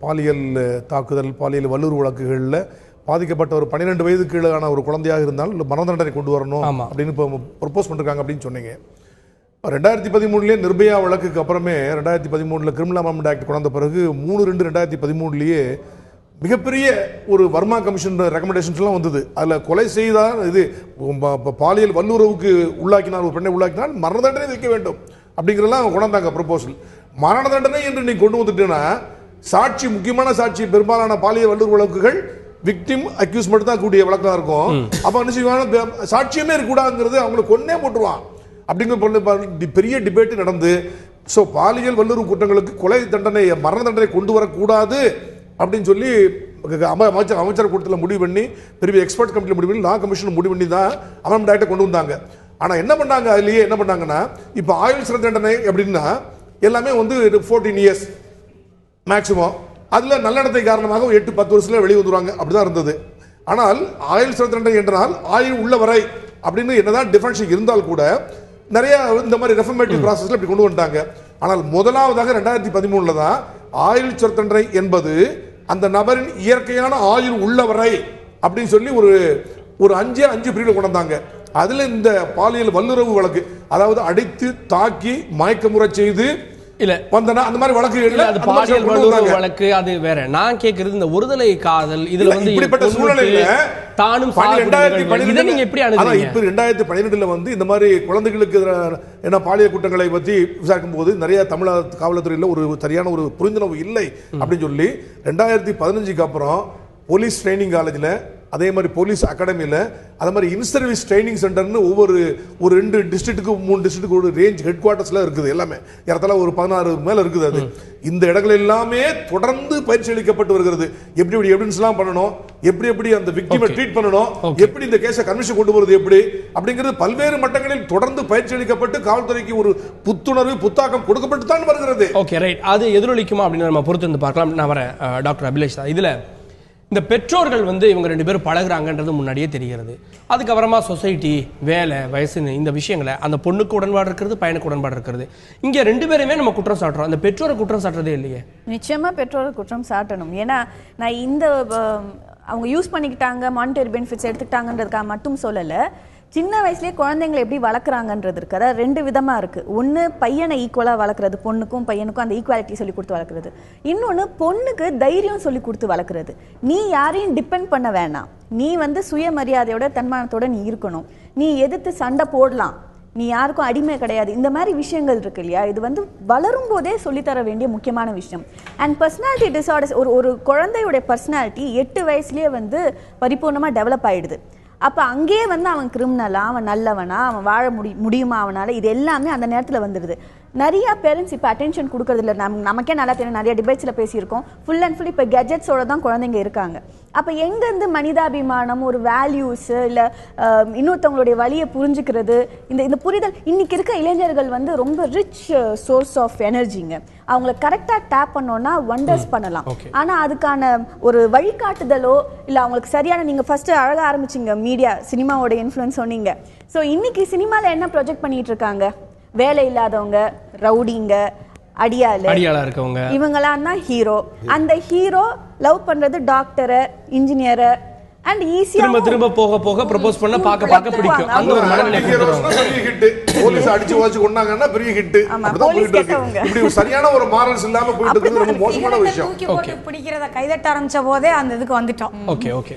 பாலியல் தாக்குதல், பாலியல் வல்லுறவு வழக்குகளில் பாதிக்கப்பட்ட ஒரு 12 வயது கீழான ஒரு குழந்தையாக இருந்தாலும் இல்லை மரண தண்டனை கொண்டு வரணும் அப்படின்னு இப்போ ப்ரொப்போஸ் பண்ணிருக்காங்க அப்படின்னு சொன்னீங்க. 2013 நிர்பயா வழக்குக்கு அப்புறமே 2013 கிரிமினல் அமெண்ட்மெண்ட் ஆக்ட் கொண்ட பிறகு 3/2/2013 மிகப்பெரிய ஒரு வர்மா கமிஷன் ரெக்கமெண்டேஷன்ஸ்லாம் வந்தது. அதில் கொலை செய்தால் இது பாலியல் வல்லுறவுக்கு உள்ளாக்கினால், ஒரு பெண்ணை உள்ளாக்கினால் மரண தண்டனை வைக்க வேண்டும் அப்படிங்கிறதெல்லாம் கொண்டாந்தாங்க ப்ரொபோசல். மரண தண்டனை என்று நீ கொண்டு வந்துட்டேன்னா சாட்சி, முக்கியமான சாட்சி, பெரும்பாலான பாலியல் வல்லுறவு வழக்குகள் விக்டிம் அக்யூஸ் மட்டும் தான் கூடிய வழக்கா இருக்கும். அப்ப என்ன செய்வாங்க, சாட்சியமே இருக்கக்கூடாதுங்கிறது அவங்களை கொன்னே போட்டுருவான் அப்படிங்கிற பெரிய டிபேட் நடந்து, ஸோ பாலியல் வல்லுறவு குற்றங்களுக்கு கொலை தண்டனை, மரண தண்டனை கொண்டு வரக்கூடாது அப்படின்னு சொல்லி அமைச்சர் கூட்டத்தில் முடிவு பண்ணி, பெரிய எக்ஸ்பர்ட் கமிட்டியில் முடிவு பண்ணி, லா கமிஷன் முடிவு பண்ணி தான் அமெண்ட்மெண்ட் ஆக்டை கொண்டு வந்தாங்க. ஆனால் என்ன பண்ணாங்க, அதுலேயே என்ன பண்ணாங்கன்னா, இப்போ ஆயுள் சிறை தண்டனை அப்படின்னா எல்லாமே 14 இயர்ஸ் மேக்சிமம், அதில் நல்லடத்தை காரணமாக 8-10 வருஷத்துல வெளியே வந்துடுவாங்க, அப்படிதான் இருந்தது. ஆனால் ஆயுள் சிறை தண்டனை என்றால் ஆயுள் உள்ள வரை அப்படின்னு என்னதான் டிஃபரன்ஸ் இருந்தால் கூட நிறைய இந்த மாதிரி ரெஃபர்மேட்டிவ் ப்ராசஸ்ல இப்படி கொண்டு வந்துட்டாங்க. ஆனால் முதலாவதாக 2013 தான் ஆயுள் சிறை தண்டனை என்பது அந்த நபரின் இயற்கையான ஆயுள் உள்ளவரை அப்படின்னு சொல்லி ஒரு 5 பிரிவில் கொண்டு வந்தாங்க. அதுல இந்த பாலியல் வல்லுறவு வழக்கு, அதாவது அடித்து தாக்கி மயக்கமுறை செய்து இல்ல வந்தனா அந்த மாதிரி வழக்கு இல்ல, அது பாலியல் வல்லுறவு வழக்கு, அது வேற. நான் கேக்குறது இந்த ஒருதலை காதல், இதுல இப்படிப்பட்ட சூழ்நிலையில தானும் 2012 நீங்க எப்படி அணுகுறீங்க? இப்ப 2012 இந்த மாதிரி குழந்தைகளுக்கு என்ன பாலியல் குற்றங்களை பத்தி விசாரிக்கும் போது நிறைய தமிழக காவல்துறையில ஒரு சரியான ஒரு புரிந்துணர்வு இல்லை அப்படின்னு சொல்லி 2015க்கு அப்புறம் போலீஸ் ட்ரைனிங் காலேஜ்ல அதே மாதிரி போலீஸ் அகாடமியில், அதே மாதிரி இன் சர்வீஸ் ட்ரைனிங் சென்டர்னு ஒவ்வொரு 2 டிஸ்ட்ரிக்ட்டுக்கு 3 டிஸ்ட்ரிக்ட்டுக்கு ஒரு ரேஞ்ச் ஹெட் குவார்ட்டர்ஸ்ல இருக்குது. எல்லாமே இடத்துல ஒரு 16 மேல இருக்குது. அது இந்த இடங்கள் எல்லாமே தொடர்ந்து பயிற்சி அளிக்கப்பட்டு வருகிறது. எப்படி எவிடன்ஸ்லாம் பண்ணணும், எப்படி அந்த விக்டிமை ட்ரீட் பண்ணணும், எப்படி இந்த கேஸை கன்விஷன் கொண்டு வருது எப்படி அப்படிங்கிறது பல்வேறு மட்டங்களில் தொடர்ந்து பயிற்சி அளிக்கப்பட்டு காவல்துறைக்கு ஒரு புத்துணர்வு புத்தாக்கம் கொடுக்கப்பட்டு தான் வருகிறது. Okay right. அது எதிரொலிக்குமா அப்படின்னு நம்ம பொறுத்து வந்து பார்க்கலாம். நான் வரேன் டாக்டர் அபிலேஷ். இதுல இந்த பெற்றோர்கள் வந்து இவங்க 2 பேரும் பழகுறாங்கன்றது முன்னாடியே தெரிகிறது. அதுக்கப்புறமா சொசைட்டி, வேலை, வயசுன்னு இந்த விஷயங்களை அந்த பொண்ணுக்கு உடன்பாடு இருக்கிறது, பையனுக்கு உடன்பாடு இருக்கிறது. இங்க 2 பேருமே நம்ம குற்றம் சாட்டுறோம். அந்த பெற்றோரை குற்றம் சாட்டுறதே இல்லையே. நிச்சயமா பெற்றோரை குற்றம் சாட்டணும். ஏன்னா நான் இந்த அவங்க யூஸ் பண்ணிக்கிட்டாங்க, மானிட்டரி பெனிஃபிட்ஸ் எடுத்துக்கிட்டாங்கன்றதுக்காக மட்டும் சொல்லலை. சின்ன வயசுலேயே குழந்தைங்களை எப்படி வளர்க்குறாங்கன்றது இருக்கு. அதாவது 2 விதமாக இருக்குது. ஒன்று பையனை ஈக்குவலாக வளர்க்குறது, பொண்ணுக்கும் பையனுக்கும் அந்த ஈக்குவாலிட்டி சொல்லி கொடுத்து வளர்க்குறது. இன்னொன்று பொண்ணுக்கு தைரியம் சொல்லி கொடுத்து வளர்க்குறது. நீ யாரையும் டிபெண்ட் பண்ண வேணாம், நீ வந்து சுயமரியாதையோட தன்மானத்தோட நீ இருக்கணும், நீ எதிர்த்து சண்டை போடலாம், நீ யாருக்கும் அடிமை கிடையாது. இந்த மாதிரி விஷயங்கள் இருக்கு இல்லையா, இது வந்து வளரும் போதே சொல்லித்தர வேண்டிய முக்கியமான விஷயம். அண்ட் பர்சனாலிட்டி டிசார்டர்ஸ், ஒரு குழந்தையுடைய பர்சனாலிட்டி 8 வயசுலேயே வந்து பரிபூர்ணமாக டெவலப் ஆகிடுது. அப்போ அங்கேயே வந்து அவன் கிரிமினலா, அவன் நல்லவனா, அவன் வாழ முடியுமா அவனால், இது எல்லாமே அந்த நேரத்தில் வந்துடுது. நிறைய பேரண்ட்ஸ் இப்போ அட்டென்ஷன் கொடுக்கறது இல்லை. நமக்கே நல்லா தெரியும், நிறைய டிபேட்ஸில் பேசியிருக்கோம். ஃபுல் அண்ட் ஃபுல் இப்போ கெஜெட்ஸோட தான் குழந்தைங்க இருக்காங்க. அப்போ எங்கேருந்து மனிதாபிமானம், ஒரு வேல்யூஸு, இல்லை இன்னொருத்தவங்களுடைய வழியை புரிஞ்சுக்கிறது, இந்த புரிதல் இன்னைக்கு இருக்க இளைஞர்கள் வந்து ரொம்ப ரிச் சோர்ஸ் ஆஃப் எனர்ஜிங்க. அவங்கள கரெக்டாக டேப் பண்ணோன்னா வண்டர்ஸ் பண்ணலாம். ஆனால் அதுக்கான ஒரு வழிகாட்டுதலோ இல்லை அவங்களுக்கு சரியான, நீங்கள் ஃபஸ்ட்டு அழகாக ஆரம்பிச்சிங்க மீடியா, சினிமாவோட இன்ஃப்ளூயன்ஸ் சொன்னீங்க. ஸோ இன்னைக்கு சினிமாவில் என்ன ப்ரொஜெக்ட் பண்ணிட்டு இருக்காங்க? வேலை இல்லாதவங்க, ரவுடிங்க, அடியாளா இருக்கவங்க, இவங்கெல்லாம் தான் ஹீரோ. அந்த ஹீரோ லவ் பண்றது டாக்டரை, இன்ஜினியரை அண்ட் ஈஸியா திரும்ப போக ப்ரோபோஸ் பண்ண பார்க்க பிடிக்கும். அந்த ஒரு மனநிலை ஹிட். போலீஸ் அடிச்சு வாச்சு கொண்டாங்கன்னா பெரிய ஹிட். இப்படி சரியான ஒரு மாரல்ஸ் இல்லாம போயிட்டு இருக்குது. ரொம்ப மோசமான விஷயம். தூக்கி போட்டு பிடிக்கிறத கைதட்ட ஆரம்பிச்ச போதே அந்த இதுக்கு வந்துட்டோம். ஓகே.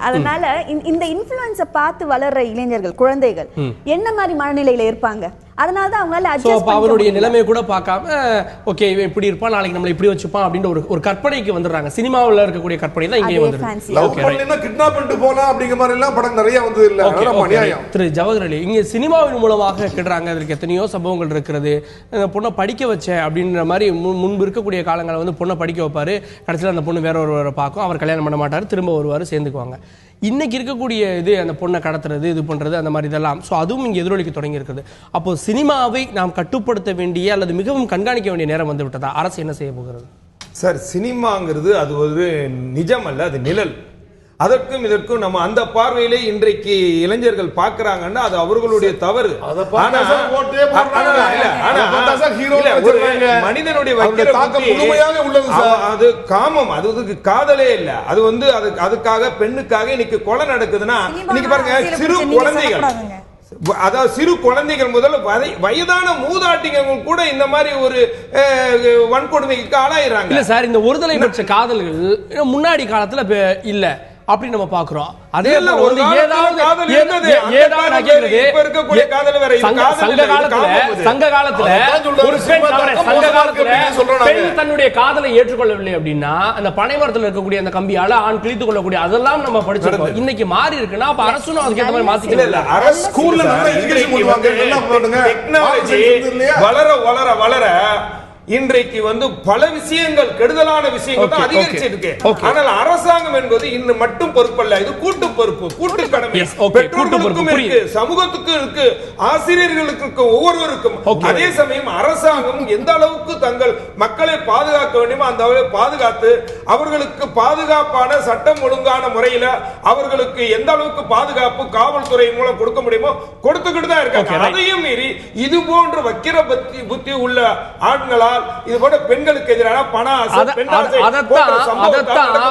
அதனால இந்த இன்ஃப்ளூயன்ஸை பார்த்து வளர்ற இளைஞர்கள், குழந்தைகள் என்ன மாதிரி மனநிலையில இருப்பாங்க? அதனால தான் அவங்களால அட்ஜஸ்ட் பண்ண அவருடைய நிலைமையை கூட பார்க்காம ஓகே இவன் இப்படி இருப்பான், நாளைக்கு நம்மள இப்படி வச்சுப்பான் அப்படின்ற ஒரு கற்பனைக்கு வந்துடுறாங்க. சினிமாவில் இருக்கக்கூடிய கற்பனை தான் இங்கே வந்துடுது. லவ் பண்ணா கிட்னாப் பண்ணிட்டு போலாம் அப்படிங்கிற மாதிரி எல்லாம் படம் நிறைய வந்தது இல்ல. அதெல்லாம் அநியாயம். திரு ஜவஹர் அலி, இங்க சினிமாவின் மூலமாக கிடுறாங்க. அதற்கு எத்தனையோ சம்பவங்கள் இருக்கிறது. பொண்ணை படிக்க வச்ச அப்படின்ற மாதிரி முன்பு இருக்கக்கூடிய காலங்களில் வந்து பொண்ணை படிக்க வைப்பாரு, கடைசியில் அந்த பொண்ணு வேற ஒருவரை பார்க்கும், அவர் கல்யாணம் பண்ண மாட்டார், திரும்ப வருவார், சேர்ந்துக்குவாங்க. இன்னைக்கு இருக்கக்கூடிய இது அந்த பொண்ணை கடத்துறது, இது பண்றது, அந்த மாதிரி இதெல்லாம். ஸோ அதுவும் இங்கே எதிரொலிக்க தொடங்கி இருக்குது. அப்போ சினிமாவை நாம் கட்டுப்படுத்த வேண்டிய அல்லது மிகவும் கண்காணிக்க வேண்டிய நேரம் வந்து விட்டதா? அரசு என்ன செய்ய போகிறது? சார், சினிமாங்கிறது அது ஒரு நிஜம் அல்ல, அது நிழல். அதற்கும் இதற்கும் நம்ம அந்த பார்வையிலே இன்றைக்கு இளைஞர்கள் பார்க்கறாங்கன்னா அது அவர்களுடைய தவறு. மனிதனுடைய அது காமம், அது காதலே இல்ல. அது வந்து அதுக்காக பெண்ணுக்காக இன்னைக்கு கொலை நடக்குதுன்னா இன்னைக்கு பாருங்க, சிறு குழந்தைகள், அதாவது சிறு குழந்தைகள் முதல்ல வயதான மூதாட்டிகள் கூட இந்த மாதிரி ஒரு வன்கொடுமைக்கு ஆளாயிராங்க. இல்ல சார், இந்த ஒருதலை பட்ச காதல்கள் முன்னாடி காலத்துல இல்ல அப்படி நம்ம பாக்குறோம். அதே போல சங்க காலத்துல பெண் தன்னுடைய காதலை ஏற்றுக்கொள்ளவில்லை அப்படின்னா அந்த பனைமரத்தில் இருக்கக்கூடிய அந்த கம்பியால ஆண் கிழித்துக் கொள்ளக்கூடிய அதெல்லாம் நம்ம படிச்சிருக்கோம். இன்னைக்கு மாறி இருக்குன்னா அப்ப அரசும் அதுக்கு ஏற்ற மாதிரி மாத்திக்கல. வளர வளர வளர இன்றைக்கு வந்து பல விஷயங்கள், கெடுதலான விஷயங்கள் தான் அதிகரிச்சிருக்கு. ஆனால் அரசாங்கம் என்பது இன்னும் மட்டும் பொறுப்பல்ல, இது கூட்டு பொறுப்பு, கூட்டு கடமை. பெற்றோர்களுக்கும் இருக்கு, சமூகத்துக்கும் இருக்கு, ஆசிரியர்களுக்கு இருக்கு, ஒவ்வொருவருக்கும். அதே சமயம் அரசாங்கம் எந்த அளவுக்கு தங்கள் மக்களை பாதுகாக்க வேண்டுமோ அந்த அளவுக்கு பாதுகாத்து அவர்களுக்கு பாதுகாப்பான சட்டம் ஒழுங்கான முறையில அவர்களுக்கு எந்த அளவுக்கு பாதுகாப்பு காவல்துறை மூலம் கொடுக்க முடியுமோ கொடுத்துக்கிட்டு தான் இருக்காங்க. அதையும் மீறி இது போன்ற வக்கிர புத்தி உள்ள ஆண்களா இது போல பெண்களுக்கு எதிரான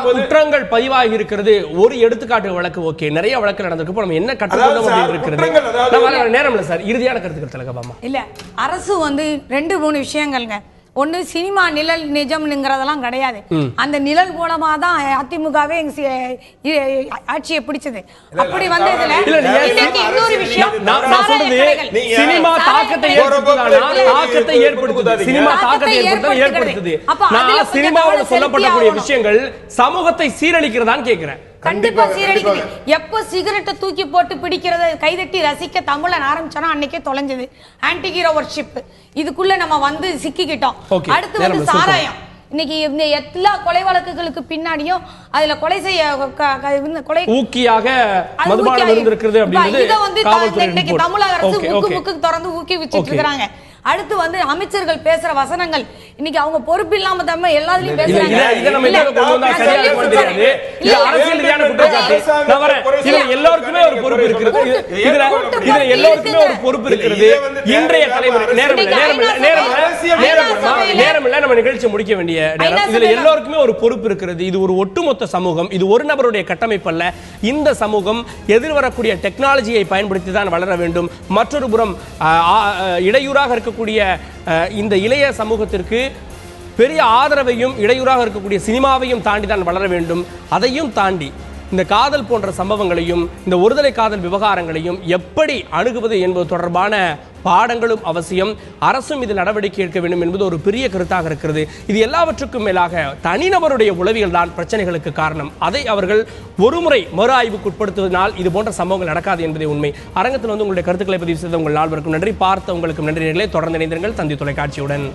குற்றங்கள் பதிவாகி இருக்கிறது. ஒரு எடுத்துக்காட்டு வழக்கு ஓகே, நிறைய வழக்கு நடந்திருக்கு. நம்ம என்ன கட்டுப்பாடு இருக்கிறது? நேரம் இல்ல சார், இறுதியான கருத்துக்கள் தலைக்கபாமா. இல்ல, அரசு வந்து 2-3 விஷயங்கள்ங்க. ஒண்ணு, சினிமா நிழல் நிஜம்ங்கிறதெல்லாம் கிடையாது. அந்த நிழல் மூலமா தான் அதிமுகவே ஆட்சியை பிடிச்சது. அப்படி வந்ததுல இன்னொரு விஷயம், சினிமா தாக்கத்தை ஏற்படுத்துது. சினிமாவில் சொல்லப்படக்கூடிய விஷயங்கள் சமூகத்தை சீரழிக்கிறதான்னு கேட்கிறேன். கண்டிப்பா சீரழிக்குது. எப்ப சிகரெட்டை தூக்கி போட்டு பிடிக்கிறத கைதட்டி ரசிக்க தமிழன் ஆரம்பிச்சானோ அன்னைக்கே தொலைஞ்சது ஆன்டி ஹீரோ வர்ஷிப். இதுக்குள்ள நம்ம வந்து சிக்கிக்கிட்டோம். அடுத்து வந்து சாராயம். இன்னைக்கு இந்த எல்லா கொலை வழக்குகளுக்கு பின்னாடியும் அதுல கொலை செய்ய கொலை ஊக்கியாக மதுபானம் இருந்திருக்கிறது அப்படிங்கிறது இத வந்து இன்னைக்கு தமிழக அரசு முக்கு திறந்து ஊக்குவிச்சிட்டு இருக்காங்க. அடுத்து வந்து அமைச்சர்கள் பேசுற வசனங்கள் இன்னைக்கு அவங்க பொறுப்பு இல்லாம தம்ம எல்லாத்துலயும் பேசுறாங்க. இத நம்ம எங்க கொண்டு வந்தா சரியா இருக்கும் தெரியாது. இது அரசியல் ரீதியான குற்றச்சாட்டு. நான் வரேன். இதுல எல்லாருக்குமே ஒரு பொறுப்பு இருக்குது. இதுல எல்லாருக்குமே ஒரு பொறுப்பு இருக்குது. இன்றைய தலைமுறை நேரம் இல்ல நம்ம நிகழ்ச்சி முடிக்க வேண்டிய நேரம். இதுல எல்லாருக்குமே ஒரு பொறுப்பு இருக்கிறது. இது ஒரு ஒட்டுமொத்த சமூகம். இது ஒரு நபருடைய கட்டமைப்பு அல்ல. இந்த சமூகம் எதிர்வரக்கூடிய டெக்னாலஜியை பயன்படுத்தி தான் வளர வேண்டும். மற்றொரு புறம் இடையூறாக இருக்க இந்த இளைய சமூகத்திற்கு பெரிய ஆதரவையும் இடையூறாக இருக்கக்கூடிய சினிமாவையும் தாண்டி தான் வளர வேண்டும். அதையும் தாண்டி இந்த காதல் போன்ற சம்பவங்களையும் இந்த ஒருதலை காதல் விவகாரங்களையும் எப்படி அணுகுவது என்பது தொடர்பான பாடங்களும் அவசியம். அரசும் இது நடவடிக்கை எடுக்க வேண்டும் என்பது ஒரு பெரிய கருத்தாக இருக்கிறது. இது எல்லாவற்றுக்கும் மேலாக தனிநபருடைய உளவியல் தான் பிரச்சனைகளுக்கு காரணம். அதை அவர்கள் ஒருமுறை மறு ஆய்வுக்கு உட்படுத்துவதனால் இது போன்ற சம்பவங்கள் நடக்காது என்பதே உண்மை. அரங்கத்தில் வந்து உங்களுடைய கருத்துக்களை பதிவு செய்த உங்கள் நால்வருக்கும் நன்றி. பார்த்த உங்களுக்கு நன்றி. தொடர்ந்து இணைந்திருங்கள் தந்தி தொலைக்காட்சியுடன்.